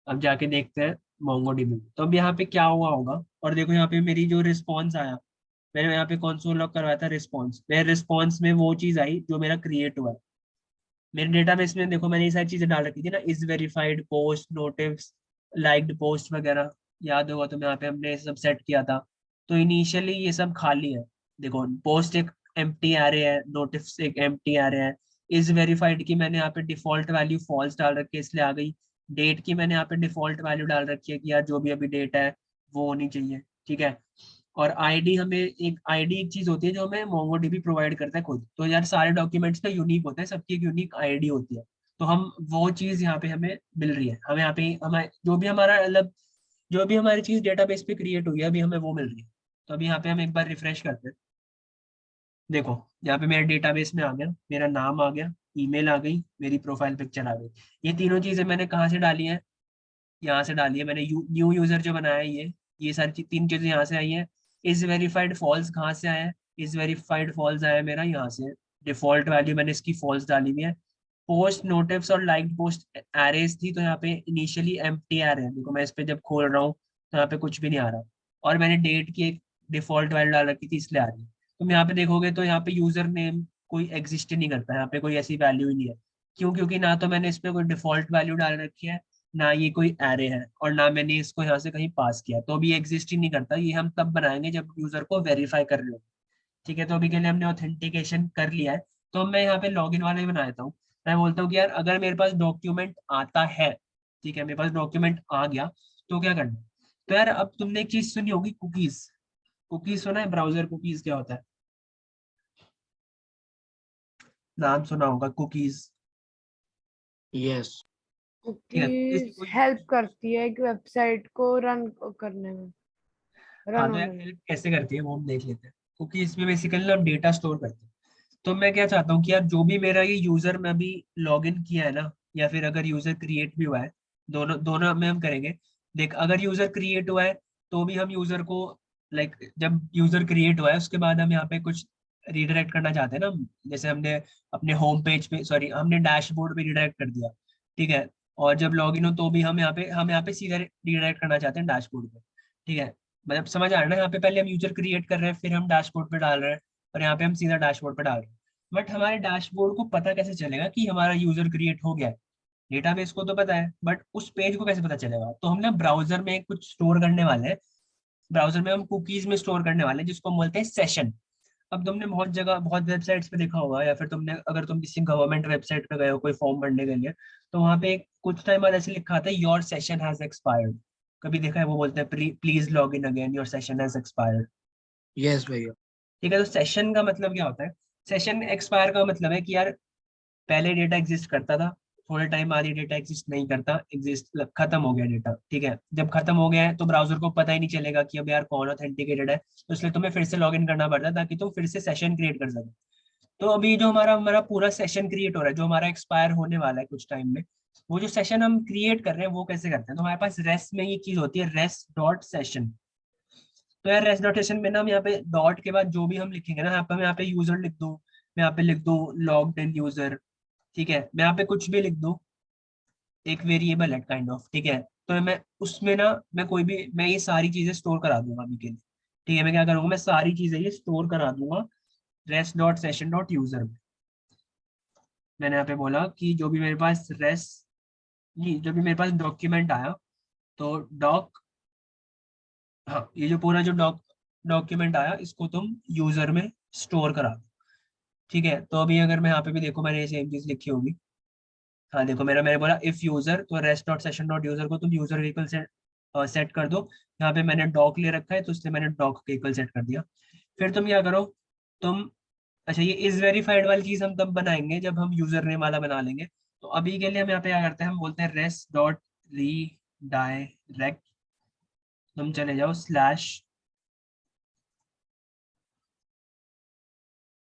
अब जाके देखते हैं मोंगोडीबी। तो अब यहाँ पे क्या हुआ होगा, और देखो यहाँ पे मेरी जो रिस्पॉन्स आया, मैंने यहाँ पे कंसोल लॉग करवाया था रिस्पॉन्स, मेरे रिस्पॉन्स में वो चीज आई जो मेरा क्रिएट हुआ है। मेरे डेटाबेस में देखो मैंने ये सारी चीजें डाल रखी थी ना, इज वेरीफाइड पोस्ट, नोटिव्स, लाइक्ड पोस्ट वगैरह, याद होगा तो यहाँ पे हमने सब सेट किया था। तो इनिशियली ये सब खाली है। देखो पोस्ट एक एम्प्टी एरे है, नोटिफ्स एक एम्प्टी एरे है। इज वेरीफाइड की मैंने यहाँ पे डिफॉल्ट वैल्यू फॉल्स डाल रखी है, इसलिए आ गई। डेट की मैंने यहाँ पे डिफॉल्ट वैल्यू डाल रखी है कि यार जो भी अभी डेट है वो होनी चाहिए। ठीक है, और आईडी, हमें एक आईडी एक चीज होती है जो हमें मोंगोडीबी प्रोवाइड करता है खुद। तो यार सारे डॉक्यूमेंट्स ना यूनिक होते हैं, सबकी एक यूनिक आईडी होती है। तो हम वो चीज यहाँ पे हमें मिल रही है, हमें यहाँ पे हमें जो भी हमारा मतलब जो भी हमारी चीज डेटाबेस पे क्रिएट हुई है अभी हमें वो मिल रही है। तो अभी यहाँ पे हम एक बार रिफ्रेश करते हैं। देखो यहाँ पे मेरे डेटाबेस में आ गया, मेरा नाम आ गया, ईमेल आ गई, मेरी प्रोफाइल पिक्चर आ गई। ये तीनों चीजें मैंने कहाँ से डाली है, यहाँ से डाली है मैंने। न्यू यूजर जो बनाया है ये सारी तीन चीजें यहाँ से आई है। इज वेरीफाइड फॉल्स कहाँ से आया है, इज वेरीफाइड फॉल्स आया है मेरा यहाँ से। डिफॉल्ट वैल्यू मैंने इसकी फॉल्स डाली हुई है। पोस्ट नोटिव्स और लाइक पोस्ट एरेज थी, तो यहाँ पे इनिशियली एम्प्टी एरे है। देखो मैं इस पे जब खोल रहा हूँ तो यहाँ पे कुछ भी नहीं आ रहा, और मैंने डेट की एक डिफॉल्ट वैल्यू डाल रखी थी इसलिए आ रही है। तुम यहाँ पे देखोगे तो यहाँ पे यूजर नेम कोई एग्जिस्ट ही नहीं करता, यहाँ पे कोई ऐसी वैल्यू ही नहीं है। क्यों? क्योंकि ना तो मैंने इस पे कोई डिफॉल्ट वैल्यू डाल रखी है, ना ये कोई एरे है, और ना मैंने इसको यहाँ से कहीं पास किया, तो अभी एग्जिस्ट ही नहीं करता। ये हम तब बनाएंगे जब यूजर को वेरीफाई कर रहे हो। ठीक है, तो अभी के लिए हमने ऑथेंटिकेशन कर लिया है। तो मैं यहाँ पे लॉगिन वाला ही बना देता हूँ। मैं बोलता हूँ कि यार अगर मेरे पास डॉक्यूमेंट आता है, ठीक है मेरे पास डॉक्यूमेंट आ गया, तो क्या करना है? तो यार अब तुमने एक चीज सुनी होगी, कुकीज। कुकीज सुना है? ब्राउजर कुकीज क्या होता है? नाम सुना होगा कुकीज। यस। ठीक है, कुकीज कुकीज हेल्प करती है एक वेबसाइट को रन करने में, हाँ रन तो यार होने में। हेल्प कैसे करती है वो हम देख लेते हैं। क्योंकि इसमें बेसिकली हम डेटा स्टोर करते हैं। तो मैं क्या चाहता हूँ कि यार जो भी मेरा ये यूजर में अभी लॉग इन किया है ना, या फिर अगर यूजर क्रिएट भी हुआ है, दोनों दोनों में हम करेंगे। देख अगर यूजर क्रिएट हुआ है तो भी हम यूजर को लाइक जब यूजर क्रिएट हुआ है उसके बाद हम यहाँ पे कुछ रिडायरेक्ट करना चाहते हैं ना। जैसे हमने अपने होम पेज पे, सॉरी हमने डैशबोर्ड पे रिडायरेक्ट कर दिया। ठीक है, और जब लॉग इन हो तो भी हम यहाँ पे सीधा रिडायरेक्ट करना चाहते हैं डैशबोर्ड पे। ठीक है, मतलब समझ आ रहा है ना, यहाँ पे पहले हम यूजर क्रिएट कर रहे हैं, फिर हम डैशबोर्ड पे डाल रहे हैं, और यहाँ पे हम सीधा डैशबोर्ड पे डाल रहे हैं। बट हमारे डैशबोर्ड को पता कैसे चलेगा कि हमारा यूजर क्रिएट हो गया है? डेटाबेस को तो पता है, बट उस पेज को कैसे पता चलेगा? तो हम ना ब्राउजर में कुछ स्टोर करने वाले हैं। ब्राउजर में हम कुकीज में स्टोर करने वाले हैं, जिसको हम बोलते हैं सेशन। अब तुमने बहुत जगह बहुत वेबसाइट्स पे देखा होगा, या फिर तुमने अगर तुम किसी गवर्नमेंट वेबसाइट पे गए हो कोई फॉर्म भरने के लिए, तो वहां पे कुछ टाइम बाद ऐसे लिखा आता है योर सेशन हैज एक्सपायर्ड। कभी देखा है? वो बोलते हैं please log in again, your session has expired. Yes भैया। ठीक है। तो सेशन का मतलब क्या होता है? सेशन एक्सपायर का मतलब है कि यार पहले डेटा एग्जिस्ट करता था, थोड़े टाइम बाद ये डेटा एग्जिस्ट नहीं करता, एग्जिस्ट खत्म हो गया डेटा। ठीक है, जब खत्म हो गया है तो ब्राउजर को पता ही नहीं चलेगा कि अब यार कौन ऑथेंटिकेटेड है, तो इसलिए तुम्हें फिर से लॉग इन करना पड़ता है ताकि तुम फिर से सेशन क्रिएट कर सको। तो अभी जो हमारा हमारा पूरा सेशन क्रिएट हो रहा है, जो हमारा एक्सपायर होने वाला है कुछ टाइम में, वो जो सेशन हम क्रिएट कर रहे हैं वो कैसे करते हैं? तो हमारे पास रेस्ट में ये चीज होती है, रेस्ट डॉट सेशन। तो यार रेस्ट डॉट सेशन में ना हम यहाँ पे डॉट के बाद जो भी हम लिखेंगे ना, यहाँ पे यूजर लिख दूँ, मैं यहाँ पे लिख दूँ लॉग्ड इन यूजर। ठीक है, मैं यहाँ पे कुछ भी लिख दूँ, एक वेरिएबल है काइंड ऑफ। ठीक है, तो मैं उसमें ना मैं कोई भी, मैं ये सारी चीजें स्टोर करा दूंगा अभी के लिए। ठीक है, मैं क्या करूंगा, मैं सारी चीजें ये स्टोर करा दूंगा rest dot session dot user में। मैंने यहाँ पे बोला कि जो भी मेरे पास रेस्ट, नहीं, जो भी मेरे पास डॉक्यूमेंट आया, तो डॉक, हाँ, ये जो पूरा जो डॉक्यूमेंट आया इसको तुम यूजर में स्टोर करा दो। ठीक है, तो अभी अगर मैं यहाँ पे भी देखो, मैंने ये सेम चीज लिखी होगी। हाँ देखो, मैंने बोला इफ यूजर, तो rest dot session dot user को तुम यूजर व्हीकल से सेट कर दो। यहाँ पे मैंने डॉक ले रखा है तो इसलिए मैंने डॉक व्हीकल सेट कर दिया। फिर तुम क्या करो, तुम, अच्छा ये इज वेरीफाइड वाली चीज हम तब बनाएंगे जब हम यूजर नेम वाला बना लेंगे। तो अभी के लिए हम यहाँ पे क्या करते हैं, हम बोलते हैं रेस्ट डॉट रीडायरेक्ट। तुम चले जाओ स्लैश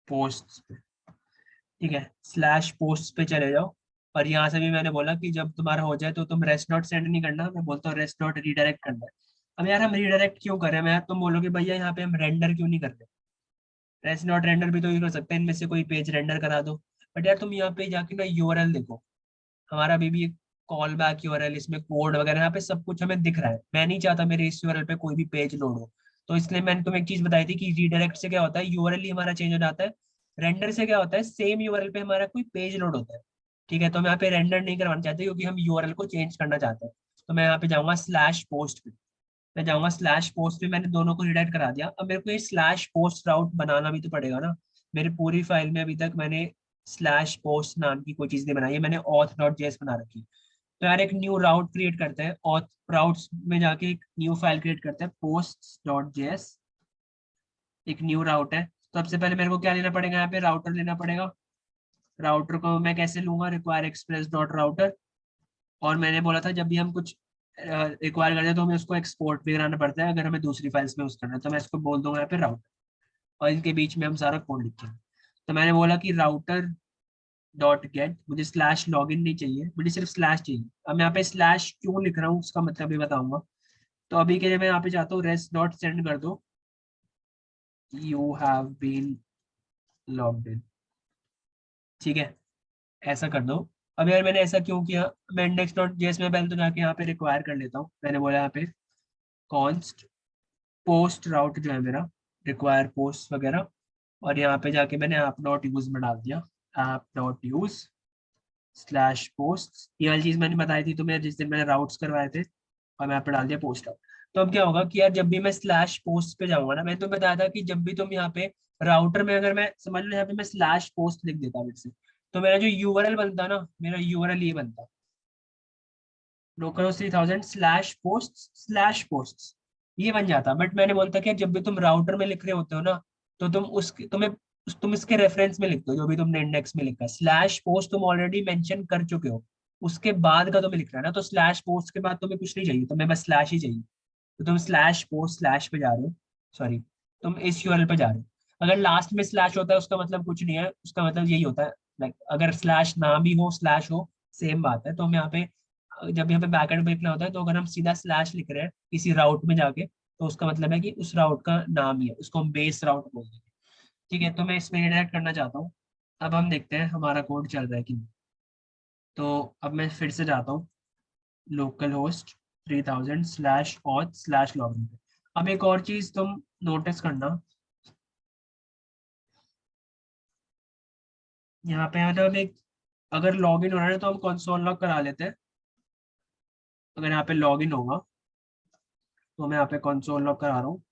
पोस्ट पे। ठीक है, स्लैश पोस्ट पे चले जाओ। और यहाँ से भी मैंने बोला कि जब तुम्हारा हो जाए तो तुम रेस्ट डॉट सेंड नहीं करना, मैं बोलता हूँ रेस्ट डॉट रीडायरेक्ट करना है। अब यार हम रीडायरेक्ट क्यों कर रहे हैं? मैं, तुम बोलोगे भैया यहाँ पे हम रेंडर क्यों नहीं कर रहे? रेस्ट डॉट रेंडर भी तो ये कर सकते हैं, इनमें से कोई पेज रेंडर करा दो। बट यार तुम यहाँ पे जाके ना यूआरएल देखो, हमारा अभी भी कॉल बैक यूआरएल, इसमें कोड वगैरह यहाँ पे सब कुछ हमें दिख रहा है। मैं नहीं चाहता मेरे इस यूआरएल पे कोई भी पेज लोड हो। तो इसलिए मैंने तुम्हें एक चीज बताई थी कि रीडायरेक्ट से क्या होता है, यूआरएल ही हमारा चेंज हो जाता है। रेंडर से क्या होता है, सेम यूआरएल पे हमारा कोई पेज लोड होता है। ठीक है, तो मैं यहाँ पे रेंडर नहीं करवाना चाहते क्योंकि हम यूआरएल को चेंज करना चाहते हैं। तो मैं यहाँ पे जाऊंगा स्लैश पोस्ट पे, मैं जाऊंगा स्लैश पोस्ट पे, मैंने दोनों को रिडायरेक्ट करा दिया। अब मेरे को ये स्लैश पोस्ट राउट बनाना भी तो पड़ेगा ना। मेरी पूरी फाइल में अभी तक मैंने स्लैश पोस्ट नाम की कोई चीज नहीं बनाई है, मैंने auth डॉट जेएस बना रखी है। तो यार एक न्यू राउट क्रिएट करते हैं, auth राउट्स में जाके एक न्यू फाइल क्रिएट करते हैं, posts डॉट जेएस। एक न्यू राउट है, तो सबसे पहले मेरे को क्या लेना पड़ेगा, यहाँ पे राउटर लेना पड़ेगा। राउटर को मैं कैसे लूंगा, रिक्वायर एक्सप्रेस डॉट राउटर। और मैंने बोला था जब भी हम कुछ रिक्वायर करते हैं तो हमें उसको एक्सपोर्ट भी कराना पड़ता है अगर हमें दूसरी फाइल्स में यूज करना है। तो मैं इसको बोल दूंगा यहाँ पे राउटर, और इनके बीच में हम सारा कोड लिखेंगे। तो मैंने बोला कि राउटर डॉट गेट, मुझे स्लैश लॉग इन नहीं चाहिए, मुझे सिर्फ स्लैश चाहिए। अब मैं यहाँ पे स्लैश क्यों लिख रहा हूँ उसका मतलब भी बताऊंगा। तो अभी के लिए मैं यहाँ पे चाहता हूँ रेस्ट डॉट सेंड कर दो, you have been logged in. ठीक है, ऐसा कर दो। अब यार मैंने ऐसा क्यों किया, मैं इंडेक्स डॉट जेएस में पहले तो जाके यहाँ पे रिक्वायर कर लेता हूँ। मैंने बोला यहाँ पे कॉन्स्ट पोस्ट राउट जो है मेरा, रिक्वायर पोस्ट वगैरह, और यहाँ पे जाके मैंने ऐप डॉट यूज में डाल दिया, app dot use slash post. ये वाली चीज मैंने बताई थी तुम्हें जिस दिन मैंने राउट्स करवाए थे, और मैं यहाँ पे डाल दिया पोस्ट राउट। तो अब क्या होगा कि यार जब भी मैं स्लैश पोस्ट पे जाऊंगा ना, मैंने तुम्हें बताया था कि जब भी तुम यहाँ पे राउटर में, अगर मैं समझ लो यहाँ पे मैं स्लैश पोस्ट लिख देता फिर से, तो मेरा जो यूआरएल बनता ना, मेरा यूआरएल ये बनता लोकल 3000 स्लैश पोस्ट, ये बन जाता। बट मैंने बोलता कि जब भी तुम राउटर में लिख रहे होते हो ना, तो तुम इसके रेफरेंस में लिख दो जो भी तुमने इंडेक्स में लिखा है। स्लैश पोस्ट तुम ऑलरेडी मेंशन कर चुके हो, उसके बाद का तुम्हें लिखना है ना। तो स्लैश पोस्ट के बाद तुम्हें कुछ नहीं चाहिए, तुम्हें बस स्लैश ही चाहिए। तो तुम स्लैश पोस्ट स्लैश पे जा रहे हो, सॉरी, तुम इस यूआरएल पे जा रहे हो। अगर लास्ट में स्लैश होता है उसका मतलब कुछ नहीं है, उसका मतलब यही होता है, लाइक अगर स्लैश ना भी हो स्लैश हो, सेम बात है। तो हम यहाँ पे, जब यहाँ पे बैकएंड पे लिखना होता है, तो अगर हम सीधा स्लैश लिख रहे हैं किसी राउट में जाके, तो उसका मतलब है कि उस राउट का नाम ही है, उसको हम बेस राउट बोल देंगे। ठीक है, तो मैं इसमें रिडायरेक्ट करना चाहता हूँ। अब हम देखते हैं हमारा कोड चल रहा है कि नहीं। तो अब मैं फिर से जाता हूँ local host 3000 slash auth slash login पे। अब एक और चीज तुम नोटिस करना, यहाँ पे मतलब एक, अगर लॉगिन हो रहा है तो हम कंसोल लॉग करा लेते हैं। अगर यहाँ पे लॉगिन होगा तो मैं यहाँ पे कंसोल लॉग करा रहा हूँ,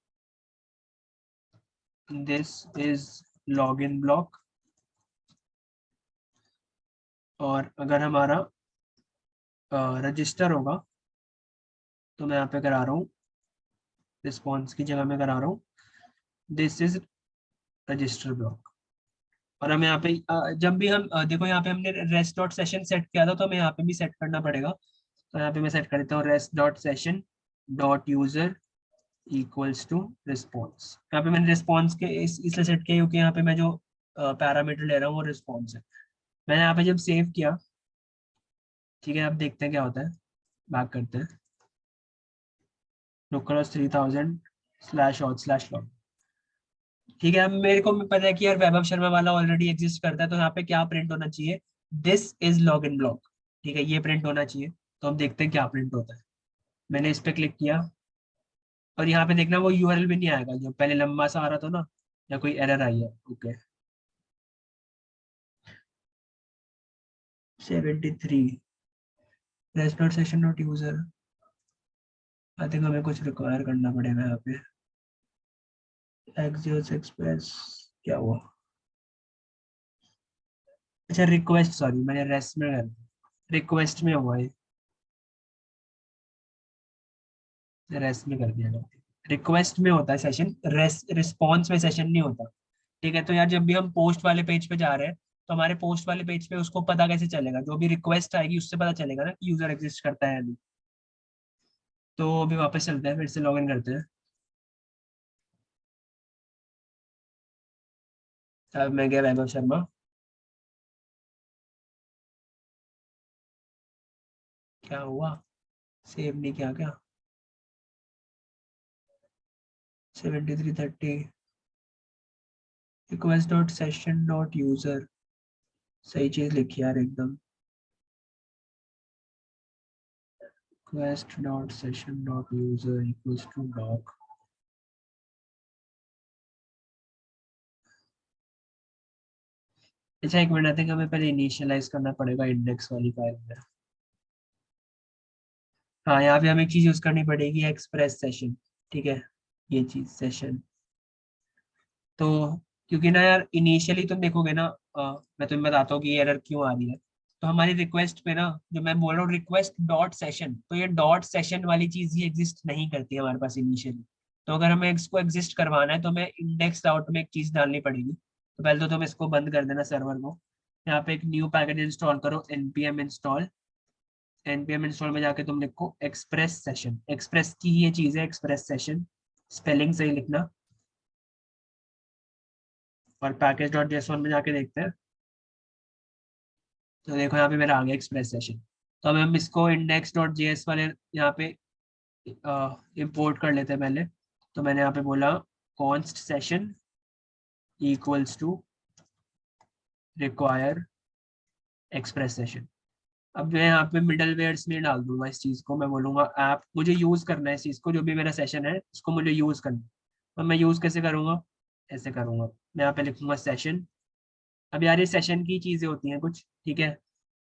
दिस इज लॉगिन ब्लॉक। और अगर हमारा रजिस्टर होगा तो मैं यहाँ पे करा रहा हूँ, रिस्पॉन्स की जगह में करा रहा हूँ दिस इज रजिस्टर ब्लॉक। और हमें यहाँ पे जब भी हम देखो यहाँ पे हमने रेस्ट डॉट सेशन सेट किया था, तो हमें यहाँ पे भी सेट करना पड़ेगा। तो यहाँ पे मैं सेट कर देता हूँ rest dot session dot user equals to response. यहाँ पे मैंने रिस्पॉन्स के इसलिए सेट किया क्योंकि यहाँ पे मैं जो पैरामीटर ले रहा हूँ वो रिस्पॉन्स है। मैंने यहाँ पे जब सेव किया, ठीक है, अब देखते हैं क्या होता है, बैक करते हैं, लोकलहोस्ट 3000 //log। ठीक है, अब मेरे को पता है कि यार वैभव शर्मा वाला ऑलरेडी एग्जिस्ट करता है, तो यहाँ पे क्या प्रिंट होना चाहिए, this is log in block. ठीक है, ये प्रिंट होना चाहिए। तो हम देखते हैं क्या प्रिंट होता है। मैंने इस पे क्लिक किया और यहाँ पे देखना वो यूआरएल भी नहीं आएगा जो पहले लंबा सा आ रहा था ना, या कोई एरर आई है। Okay 73 rest not session not user. I think हमें कुछ रिक्वायर करना पड़ेगा यहाँ पे। एक्सियोस एक्सप्रेस क्या हुआ, अच्छा रिक्वेस्ट, सॉरी मैंने रेस्ट में रिक्वेस्ट में हुआ है, रेस्ट में कर दिया। रिक्वेस्ट में होता है सेशन, रेस्ट रिस्पॉन्स में सेशन नहीं होता। ठीक है, तो यार जब भी हम पोस्ट वाले पेज पे जा रहे हैं, तो हमारे पोस्ट वाले पेज पे उसको पता कैसे चलेगा, जो भी रिक्वेस्ट आएगी उससे पता चलेगा ना कि यूजर एग्जिस्ट करता है या नहीं। तो अभी वापस चलते हैं, फिर से लॉग इन करते हैं। अब मैं गया वैभव शर्मा, क्या हुआ, सेव नहीं किया क्या, 7330 request dot session dot user, सही चीज लिखी यार एकदम, request dot session dot user equals to doc। अच्छा एक मिनट, आई थिंक हमें पहले इनिशियलाइज करना पड़ेगा इंडेक्स वाली फाइल में। हाँ, यहाँ पे हमें एक चीज यूज करनी पड़ेगी, एक्सप्रेस सेशन। ठीक है, ये चीज सेशन। तो क्योंकि ना यार इनिशियली तुम देखोगे ना, मैं तुम्हें बताता हूँ कि ये एरर क्यों आ रही है। तो हमारी रिक्वेस्ट पे ना, जो मैं बोल रहा हूँ रिक्वेस्ट डॉट सेशन, तो ये डॉट सेशन वाली चीज ही एग्जिस्ट नहीं करती है हमारे पास इनिशियली। तो अगर हमें इसको एग्जिस्ट करवाना है तो हमें इंडेक्स आउट में एक चीज डालनी पड़ेगी। तो पहले तो तुम इसको बंद कर देना सर्वर को, यहाँ पे एक न्यू पैकेज इंस्टॉल करो, npm इंस्टॉल। npm इंस्टॉल में जाके तुम लिखो एक्सप्रेस सेशन, एक्सप्रेस की ये चीज है एक्सप्रेस सेशन, स्पेलिंग सही लिखना। और पैकेज डॉट जेसॉन में जाके देखते हैं, तो देखो यहाँ पे मेरा आ गया एक्सप्रेस सेशन। तो अब हम इसको इंडेक्स डॉट जेएस वाले यहाँ पे इंपोर्ट कर लेते हैं पहले। तो मैंने यहाँ पे बोला const session equals to require express session. अब मैं यहाँ पे मिडल वेयर्स में डाल दूंगा इस चीज को, मैं बोलूंगा ऐप मुझे यूज करना है इस चीज को, जो भी मेरा सेशन है इसको मुझे यूज करना है। और मैं यूज कैसे करूंगा, ऐसे करूंगा, मैं यहाँ पे लिखूंगा सेशन। अब यार ये सेशन की चीजें होती हैं कुछ, ठीक है,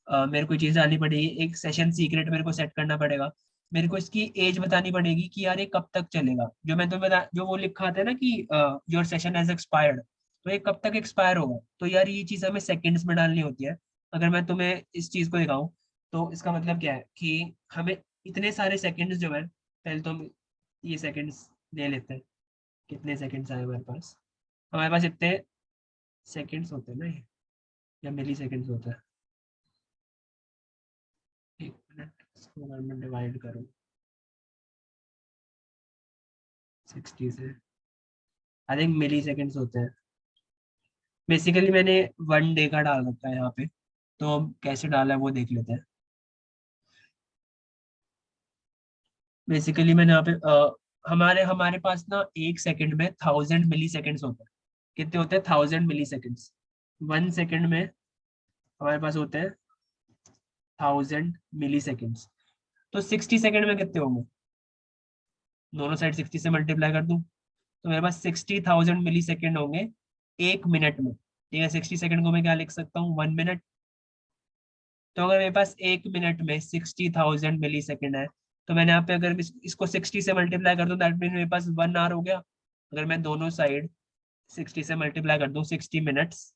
मेरे को चीज डालनी पड़ेगी, एक सेशन सीक्रेट मेरे को सेट करना पड़ेगा। मेरे को इसकी एज बतानी पड़ेगी कि यार ये कब तक चलेगा, जो मैं तुम्हें बता, जो वो लिखा था ना कि योर सेशन हैज एक्सपायर्ड, तो ये कब तक एक्सपायर होगा। तो यार ये चीज हमें सेकंड्स में डालनी होती है। अगर मैं तुम्हें इस चीज को दिखाऊं, तो इसका मतलब क्या है कि हमें इतने सारे सेकंड्स जो है, पहले तो हम ये सेकंड्स ले लेते हैं, कितने सेकंड्स आए हमारे पास इतने सेकंड्स होते हैं ना ये, या मिली सेकंड्स होता है। एक मिनट, इसको अगर मैं डिवाइड करूं 60 से, आई थिंक मिली सेकेंड्स होते हैं। बेसिकली मैंने 1 डे का डाल रखा है यहाँ पे, तो हम कैसे डाला है वो देख लेते हैं। बेसिकली मैंने यहाँ पे हमारे हमारे पास ना 1 सेकंड में 1000 मिली सेकेंड्स होते हैं। कितने होते हैं, 1000 मिली सेकेंड्स। 1 सेकंड में हमारे पास होते हैं 1000 मिली सेकेंड्स। तो 60 सेकंड में कितने होंगे, दोनों साइड 60 से मल्टीप्लाई कर दूं, तो मेरे पास 60,000 मिली सेकेंड होंगे 1 मिनट में। ठीक है, 60 सेकंड को मैं क्या लिख सकता हूँ, 1 मिनट। तो अगर मेरे पास 1 मिनट में 60,000 मिली सेकेंड है, तो मैंने यहाँ पे अगर इसको 60 से मल्टीप्लाई कर दूं, दैट मीन मेरे पास 1 आवर हो गया। अगर मैं दोनों साइड 60 से मल्टीप्लाई कर दूं, 60 मिनट्स,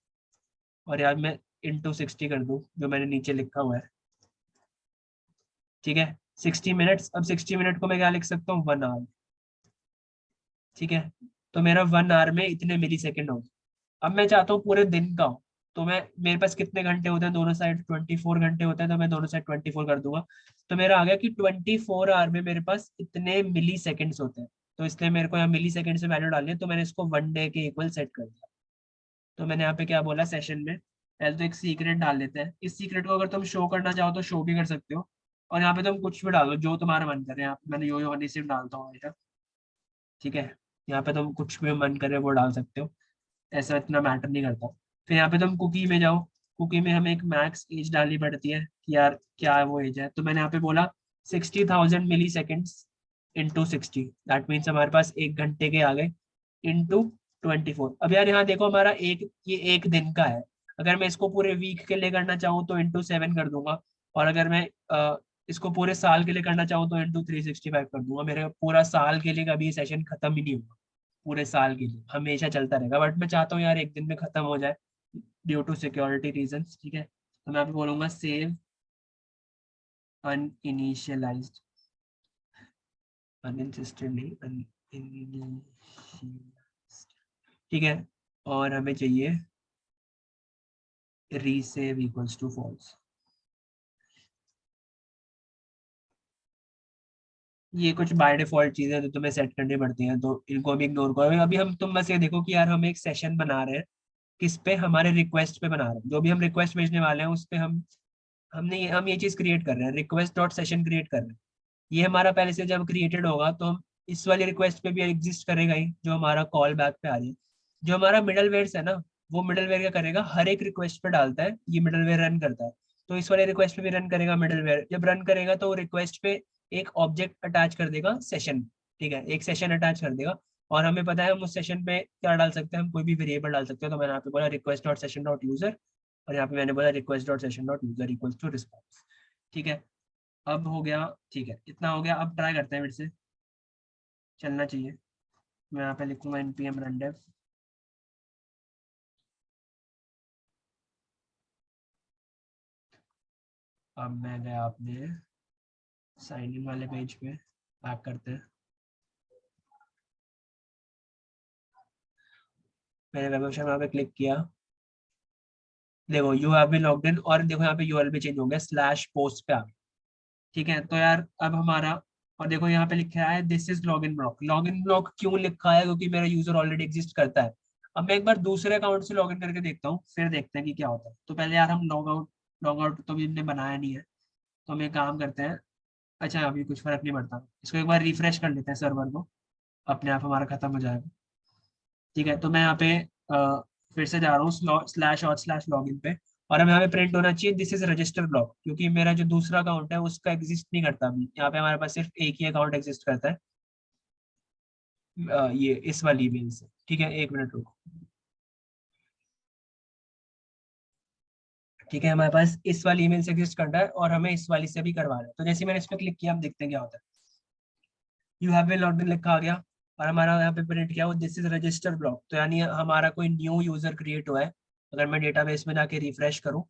और यार मैं इंटू 60 कर दूं जो मैंने नीचे लिखा हुआ है। ठीक है, 60 मिनट्स, अब 60 मिनट को मैं क्या लिख सकता हूँ, 1 आवर। ठीक है, तो मेरा 1 आवर में इतने मिली सेकेंड होंगे। अब मैं चाहता हूँ पूरे दिन का हो, तो मैं मेरे पास कितने घंटे होते हैं दोनों साइड, 24 घंटे होते हैं, तो मैं दोनों साइड 24 कर दूंगा। तो मेरा आ गया कि 24 आवर में मेरे पास इतने मिली सेकेंड्स होते हैं। तो इसलिए मेरे को यहाँ मिली सेकेंड से वैल्यू डालनी है, तो मैंने इसको 1 डे के इक्वल सेट कर दिया। तो मैंने यहाँ पे क्या बोला सेशन में, पहले तो एक सीक्रेट डाल लेते हैं। इस सीक्रेट को अगर तुम शो करना चाहो तो शो भी कर सकते हो, और यहाँ पे तुम कुछ भी डालो जो तुम्हारा मन करे। यहाँ पे मैंने यो हनी सिर्फ डालता हूँ बेटा, ठीक है। यहाँ पे तुम कुछ भी मन करे वो डाल सकते हो, ऐसा इतना मैटर नहीं करता। फिर यहाँ पे तुम कुकी में जाओ, कुकी में हमें एक मैक्स एज डालनी पड़ती है कि यार क्या वो एज है। तो मैंने यहाँ पे बोला 60,000 मिली सेकेंड्स इंटू 60, दैट मीन्स हमारे पास 1 घंटे के आ गए इंटू 24। अब यार यहाँ देखो हमारा ये एक दिन का है, अगर मैं इसको पूरे वीक के लिए करना चाहूँ तो इंटू 7 कर दूंगा, और अगर मैं इसको पूरे साल के लिए करना चाहूँ तो इंटू 365 कर दूंगा। मेरे पूरा साल के लिए कभी सेशन खत्म ही नहीं होगा, पूरे साल के लिए हमेशा चलता रहेगा। बट मैं चाहता हूँ यार एक दिन में खत्म हो जाए ड्यू टू सिक्योरिटी रीजंस, ठीक है। तो मैं अभी बोलूंगा सेव अनइनिशियलाइज्ड, अनइंसिस्टेड नहीं, अनइनिशियलाइज्ड, ठीक है। और हमें चाहिए रीसेव इक्वल्स टू फॉल्स। ये कुछ बाय डिफॉल्ट चीजें जो तुम्हें सेट करनी पड़ती हैं, तो इनको भी इग्नोर करो। अभी हम तुम बस ये देखो कि यार हम एक सेशन बना रहे हैं, किस पे, हमारे रिक्वेस्ट पे बना रहे हैं। जो भी हम रिक्वेस्ट भेजने वाले हैं उस पे हम ये चीज क्रिएट कर रहे हैं, रिक्वेस्ट डॉट सेशन क्रिएट कर रहे हैं। ये हमारा पहले से जब क्रिएटेड होगा तो हम इस वाली रिक्वेस्ट पे भी एग्जिस्ट करेगा ही, जो हमारा कॉल बैक पे आ रही है। जो हमारा मिडल वेयर है ना, वो मिडल वेयर क्या करेगा, हर एक रिक्वेस्ट पे डालता है, ये मिडल वेयर रन करता है। तो इस वाले रिक्वेस्ट पे भी रन करेगा मिडल वेयर। जब रन करेगा तो रिक्वेस्ट पे एक ऑब्जेक्ट अटैच कर देगा सेशन, ठीक है, एक सेशन अटैच कर देगा। और हमें पता है हम उस सेशन पे क्या डाल सकते हैं, हम कोई भी वेरिएबल डाल सकते हैं। तो मैंने यहाँ पे बोला request dot session dot user, और यहाँ पे मैंने बोला request dot session dot user equals to response, ठीक है। अब हो गया, ठीक है, इतना हो गया। अब ट्राई करते हैं फिर से, चलना चाहिए। मैं यहाँ पे लिखूंगा npm rundev, अब मैं गया अपने साइन इन वाले पेज पे, बैक करते हैं। मैंने वेब ऑप्शन वहाँ पे क्लिक किया, देखो you have been logged in, और देखो यहाँ पे यूआरएल भी चेंज हो गया, स्लैश पोस्ट पे आ गया, ठीक है। तो यार अब हमारा, और देखो यहाँ पे लिखा है this is login block. Login block क्यों लिखा है, क्योंकि मेरा यूजर ऑलरेडी एग्जिस्ट करता है। अब मैं एक बार दूसरे अकाउंट से लॉगिन करके देखता हूँ, फिर देखते हैं कि क्या होता है। तो पहले यार हम लॉग आउट तो भी हमने बनाया नहीं है, तो हम एक काम करते हैं। अच्छा अभी कुछ फर्क नहीं पड़ता, इसको एक बार रिफ्रेश कर लेते हैं सर्वर को, अपने आप हमारा खत्म हो जाएगा, ठीक है। तो मैं यहाँ पे फिर से जा रहा हूँ स्लैश और स्लैश लॉगिन पे, और हमें यहाँ पे प्रिंट होना चाहिए दिस इज रजिस्टर ब्लॉक, क्योंकि मेरा जो दूसरा अकाउंट है उसका एग्जिस्ट नहीं करता अभी। यहाँ पे हमारे पास सिर्फ एक ही अकाउंट एग्जिस्ट करता है, ये इस वाली ईमेल से, ठीक है। 1 मिनट रुको, ठीक है, हमारे पास इस वाली ईमेल से एग्जिस्ट करता है, और हमें इस वाली से भी करवा रहा है। तो जैसे मैंने इस पर क्लिक किया, हम देखते हैं क्या होता है। You have been logged in लिखा आ गया, और हमारा यहाँ पे प्रिंट किया हो दिस इज रजिस्टर ब्लॉक। तो यानी हमारा कोई न्यू यूजर क्रिएट हुआ है। अगर मैं डेटाबेस में जाके रिफ्रेश करूँ,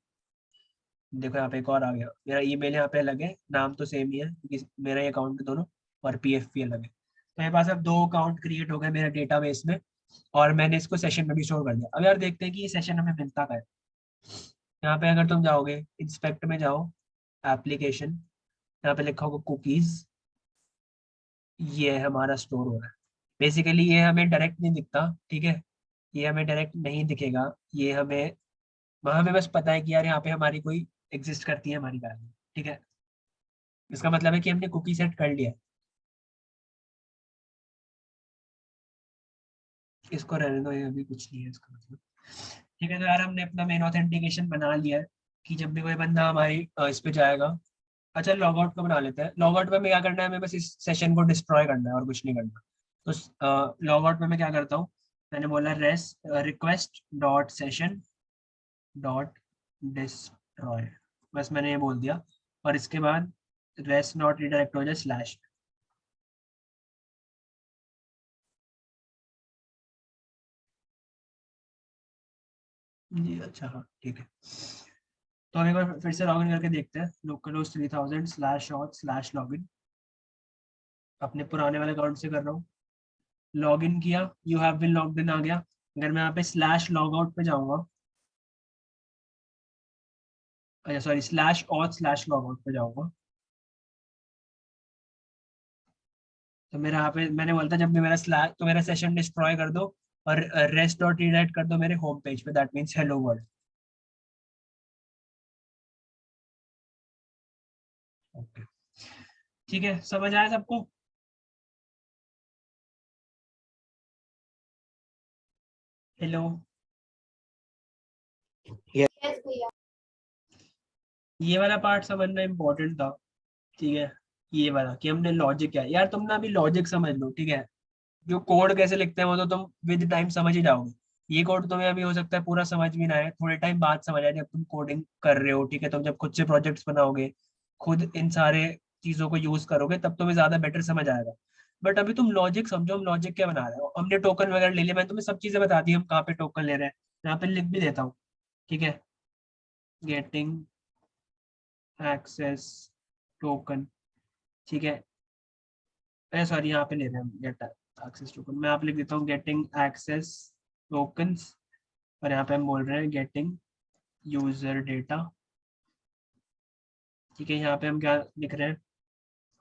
देखो यहाँ पे एक और आ गया, मेरा ईमेल यहाँ पे अलग है, नाम तो सेम ही है क्योंकि मेरा अकाउंट दोनों, और पीएफपी अलग है। तो मेरे पास अब 2 अकाउंट क्रिएट हो गए मेरे डेटाबेस में, और मैंने इसको सेशन में भी स्टोर कर दिया। अब यार देखते हैं कि ये सेशन हमें मिलता क्या है। यहाँ पे अगर तुम जाओगे इंस्पेक्ट में जाओ, एप्लीकेशन, यहाँ पे लिखा होगा कुकीज, ये हमारा स्टोर हो रहा है। बेसिकली ये हमें डायरेक्ट नहीं दिखता, ठीक है, ये हमें डायरेक्ट नहीं दिखेगा, ये हमें बस पता है कि यार यहाँ पे हमारी कोई एग्जिस्ट करती है हमारी वैल्यू, ठीक है। इसका मतलब है कि हमने कुकी सेट कर लिया है। इसको रहने दो, ये अभी कुछ नहीं है इसका मतलब, ठीक है। तो यार हमने अपना मेन ऑथेंटिकेशन बना लिया है कि जब भी कोई बंदा हमारी इस पे जाएगा। अच्छा लॉग आउट को बना लेते हैं। लॉग आउट में हमें क्या करना है, हमें बस इस सेशन को डिस्ट्रॉय करना है और कुछ नहीं करना। तो लॉग आउट में मैं क्या करता हूँ, मैंने बोला request dot session dot destroy, बस मैंने ये बोल दिया, और इसके बाद रेस्ट नॉट रिडायरेक्ट हो जाए स्लैश। जी अच्छा हाँ ठीक है। तो हम एक बार फिर से लॉगिन करके देखते हैं, local host 3000 slash auth slash login, अपने पुराने वाले अकाउंट से कर रहा हूँ। लॉगिन किया, you have been logged in आ गया, अगर मैं यहाँ पे स्लैश लॉग आउट पे जाऊंगा, अच्छा sorry slash auth slash log out पे जाऊंगा, तो मेरा यहाँ पे मैंने बोलता जब भी मेरा स्लैश तो मेरा सेशन डिस्ट्रॉय कर दो और रेस्ट डॉट रीडायरेक्ट कर दो मेरे होम पेज पे, that means hello world. Okay ठीक है, समझ आया सबको? हेलो, यस भैया। ये वाला पार्ट समझना इम्पोर्टेंट था, ठीक है। ये वाला कि हमने लॉजिक क्या है यार, तुम ना अभी लॉजिक समझ लो, ठीक है। जो कोड कैसे लिखते हैं वो तो तुम विद टाइम समझ ही जाओगे। ये कोड तुम्हें अभी हो सकता है पूरा समझ भी ना आए, थोड़े टाइम बाद समझ आए जब तुम कोडिंग कर रहे हो, ठीक है। तुम जब खुद से प्रोजेक्ट्स बनाओगे, खुद इन सारे चीजों को यूज करोगे, तब तुम्हें ज्यादा बेटर समझ आएगा। बट अभी तुम लॉजिक समझो, हम लॉजिक क्या बना रहे हो। हमने टोकन वगैरह ले लिया, मैंने तुम्हें सब चीजें बता दी हम कहाँ पे टोकन ले रहे हैं, यहाँ पे लिख भी देता हूँ, ठीक है। गेटिंग एक्सेस टोकन, ठीक है। सॉरी यहाँ पे ले रहे हैं हम गेट एक्सेस टोकन, मैं यहाँ पे लिख देता हूँ गेटिंग एक्सेस टोकन्स, और यहाँ पे हम बोल रहे हैं गेटिंग यूजर डेटा, ठीक है। यहाँ पे हम क्या लिख रहे हैं,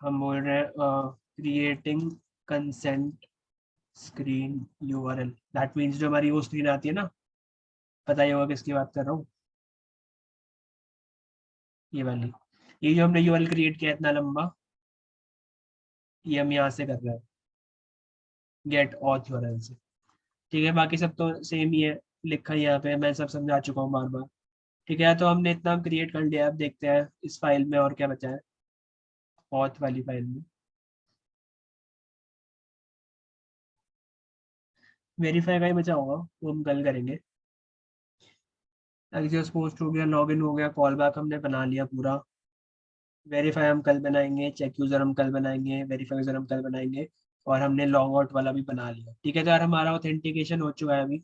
हम बोल रहे हैं creating consent screen URL, that means जो हमारी वो स्क्रीन आती है ना, पता ही होगा किसकी बात कर रहा हूँ, ये वाली। ये जो हमने यूआरएल क्रिएट किया इतना लंबा, ये हम यहाँ से कर रहे हैं गेट ऑथ यूआरएल से, ठीक है। बाकी सब तो सेम ही है, लिखा ही यहाँ पे, मैं सब समझा चुका हूँ बार बार, ठीक है। तो हमने इतना क्रिएट कर लिया, अब देखते हैं इस फाइल में और क्या बचा है, ऑथ वाली फाइल में। वेरीफाई का ही बचा होगा, वो हम कल करेंगे। एक्सेस पोस्ट हो गया, लॉगिन हो गया, कॉल बैक हमने बना लिया पूरा। वेरीफाई हम कल बनाएंगे, चेक यूजर हम कल बनाएंगे, वेरीफाई यूजर हम कल बनाएंगे, और हमने लॉग आउट वाला भी बना लिया, ठीक है। तो यार हमारा ऑथेंटिकेशन हो चुका है अभी,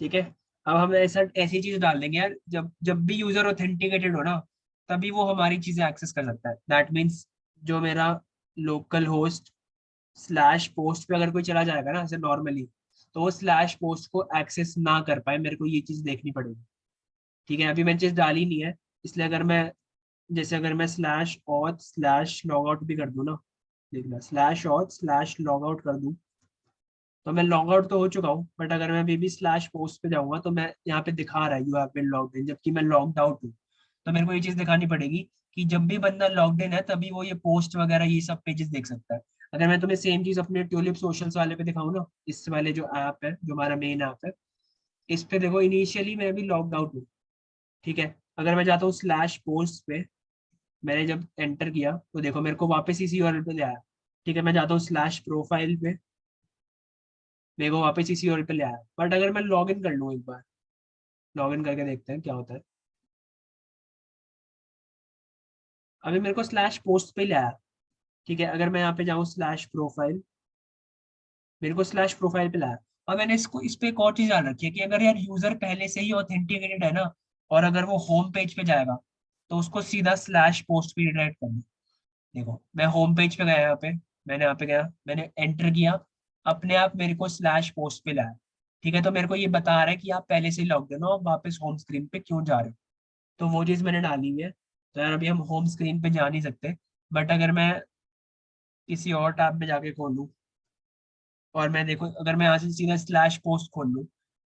ठीक है। अब हम ऐसा ऐसी चीज डाल देंगे यार, जब जब भी यूजर ऑथेंटिकेटेड हो ना, तभी वो हमारी चीजें एक्सेस कर सकता है। दैट मीन्स जो मेरा लोकल होस्ट स्लैश पोस्ट पे अगर कोई चला जाएगा ना ऐसे नॉर्मली, तो वो स्लैश पोस्ट को एक्सेस ना कर पाए, मेरे को ये चीज देखनी पड़ेगी, ठीक है। अभी मैंने चीज डाली नहीं है, इसलिए अगर मैं जैसे अगर मैं slash auth slash log out भी कर दूं ना, देखना slash auth slash log out कर दूं, तो मैं लॉग आउट तो हो चुका हूँ, बट अगर मैं अभी भी स्लैश पोस्ट पे जाऊंगा तो मैं यहाँ पे दिखा रहा है you have been logged in, जबकि मैं लॉग्ड आउट हूँ। तो मेरे को ये चीज दिखानी पड़ेगी कि जब भी बंदा लॉग्ड इन है तभी वो ये पोस्ट वगैरह ये सब पेजेस देख सकता है। अगर मैं तुम्हें सेम चीज अपने ट्यूलिप सोशल्स वाले पे दिखाऊँ ना, इस वाले जो ऐप है जो हमारा मेन ऐप है, इस पे देखो इनिशियली मैं अभी लॉग्ड आउट हूँ, ठीक है। अगर मैं जाता हूँ स्लैश पोस्ट पे, मैंने जब एंटर किया तो देखो मेरे को वापस इसी यूआरएल पे ले आया, ठीक है। मैं जाता हूँ स्लैश प्रोफाइल पे, मेरे को वापस इसी यूआरएल पे ले आया। बट अगर मैं लॉग इन कर लूँ एक बार, लॉग इन करके देखते हैं क्या होता है। अभी मेरे को स्लैश पोस्ट पे ले आया, ठीक है। अगर मैं यहाँ पे जाऊँ स्लैश प्रोफाइल, मेरे को स्लैश प्रोफाइल पे लाया। और मैंने इसको इस पे एक और चीज डाल रखी है कि अगर यार यूजर पहले से ही ऑथेंटिकेटेड है ना, और अगर वो होम पेज पे जाएगा, तो उसको सीधा स्लैश पोस्ट पे रिडायरेक्ट कर दो। देखो मैं होम पेज पे गया, यहाँ पे मैंने यहाँ पे गया, मैंने एंटर किया, अपने आप मेरे को स्लैश पोस्ट पे लाया, ठीक है। तो मेरे को ये बता रहा है कि आप पहले से ही लॉग इन हो, आप वापस होम स्क्रीन पे क्यों जा रहे हो। तो वो चीज मैंने डाली हुई है। तो यार अभी हम होम स्क्रीन पे जा नहीं सकते, बट अगर मैं किसी और टैब में जाके खोलूँ, और मैं देखो अगर मैं यहाँ से सीधा स्लैश पोस्ट खोल लूँ,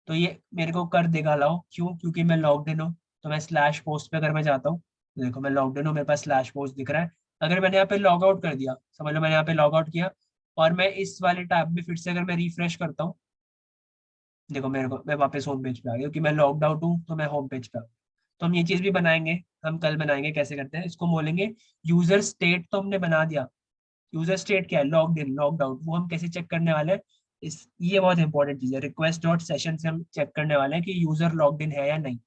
तो ये मेरे को कर देगा अलाउ, क्यों, क्योंकि मैं लॉग्ड इन हूँ। तो मैं स्लैश पोस्ट पे अगर मैं जाता हूँ, तो देखो मैं लॉग्ड इन हूँ, मेरे पास स्लैश पोस्ट दिख रहा है। अगर मैंने यहाँ पे लॉग आउट कर दिया, समझ लो मैंने यहाँ पे लॉग आउट किया, और मैं इस वाले टैब में फिर से अगर मैं रिफ्रेश करता हूँ, देखो मेरे को मैं वापस होम पेज पे आ गया, क्योंकि मैं लॉग्ड आउट हूँ तो मैं होम पेज पे आ गया। तो हम ये चीज भी बनाएंगे, हम कल बनाएंगे कैसे करते हैं इसको, बोलेंगे यूजर स्टेट तो हमने बना दिया। यूजर स्टेट क्या है, लॉग्ड इन लॉग्ड आउट, वो हम कैसे चेक करने वाले हैं। इस ये बहुत इंपॉर्टेंट चीज है, रिक्वेस्ट डॉट सेशन से हम चेक करने वाले हैं कि यूजर लॉग्ड इन है या नहीं,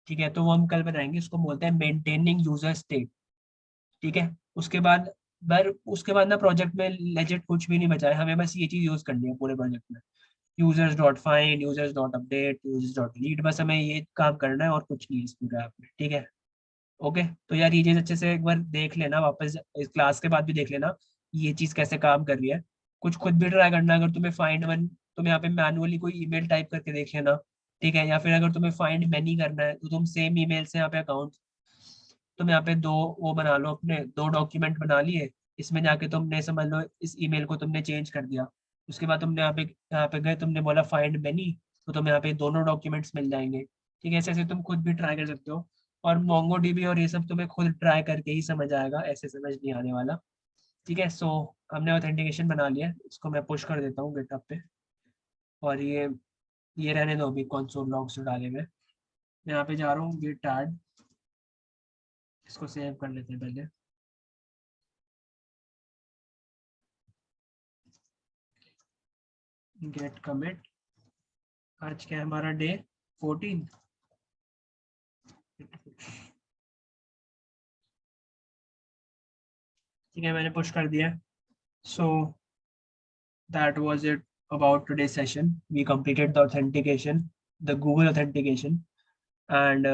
ठीक है। तो वो हम कल बनाएंगे, उसको बोलते हैं मेंटेनिंग यूजर स्टेट, ठीक है। उसके बाद उसके बाद ना प्रोजेक्ट में लेजिट कुछ भी नहीं बचा है, हमें बस ये चीज यूज करनी है पूरे प्रोजेक्ट में। Users dot find, users dot update, users dot read, बस हमें ये काम करना है और कुछ नहीं है इस पूरे ऐप में, ठीक है। ओके, तो यार ये चीज अच्छे से एक बार देख लेना, वापस इस क्लास के बाद भी देख लेना ये चीज कैसे काम कर रही है। कुछ खुद भी ट्राई करना। अगर तुम्हें फाइंड वन, तुम यहाँ पे मैनुअली कोई ईमेल टाइप करके देख लेना, ठीक है। या फिर अगर तुम्हें फाइंड मैनी करना है तो तुम सेम ईमेल से यहाँ पे अकाउंट, तुम यहाँ पे दो वो बना लो, अपने दो डॉक्यूमेंट बना लिए। इसमें जाके तुमने समझ लो इस ईमेल को तुमने चेंज कर दिया, उसके बाद तुमने यहाँ पे गए, तुमने बोला फाइंड मैनी, तो तुम्हें यहाँ पे दोनों डॉक्यूमेंट्स मिल जाएंगे, ठीक है। ऐसे ऐसे तुम खुद भी ट्राई कर सकते हो। और मोंगो डीबी और ये सब तुम्हें खुद ट्राई करके ही समझ आएगा, ऐसे समझ नहीं आने वाला, ठीक है। सो हमने ऑथेंटिकेशन बना लिया है, इसको मैं पुश कर देता हूँ गिटहब पे। और ये रहने दो अभी कंसोल लॉग्स जो डाले हुए। मैं यहाँ पे जा रहा हूँ गिट ऐड, इसको सेव कर लेते हैं पहले। गेट कमिट, आज क्या है हमारा डे 14। ठीक है, मैंने पुश कर दिया। So that was it about today's session. We completed the authentication, the Google authentication, and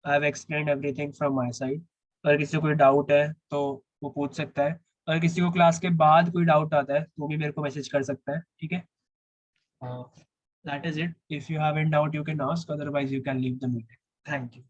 I've explained everything from my side. अगर किसी को कोई डाउट है तो वो पूछ सकता है। अगर किसी को क्लास के बाद कोई डाउट आता है तो भी मेरे को मैसेज कर सकता है, ठीक है। That is it. If you have any doubt, you can ask. Otherwise, you can leave the meeting. Thank you.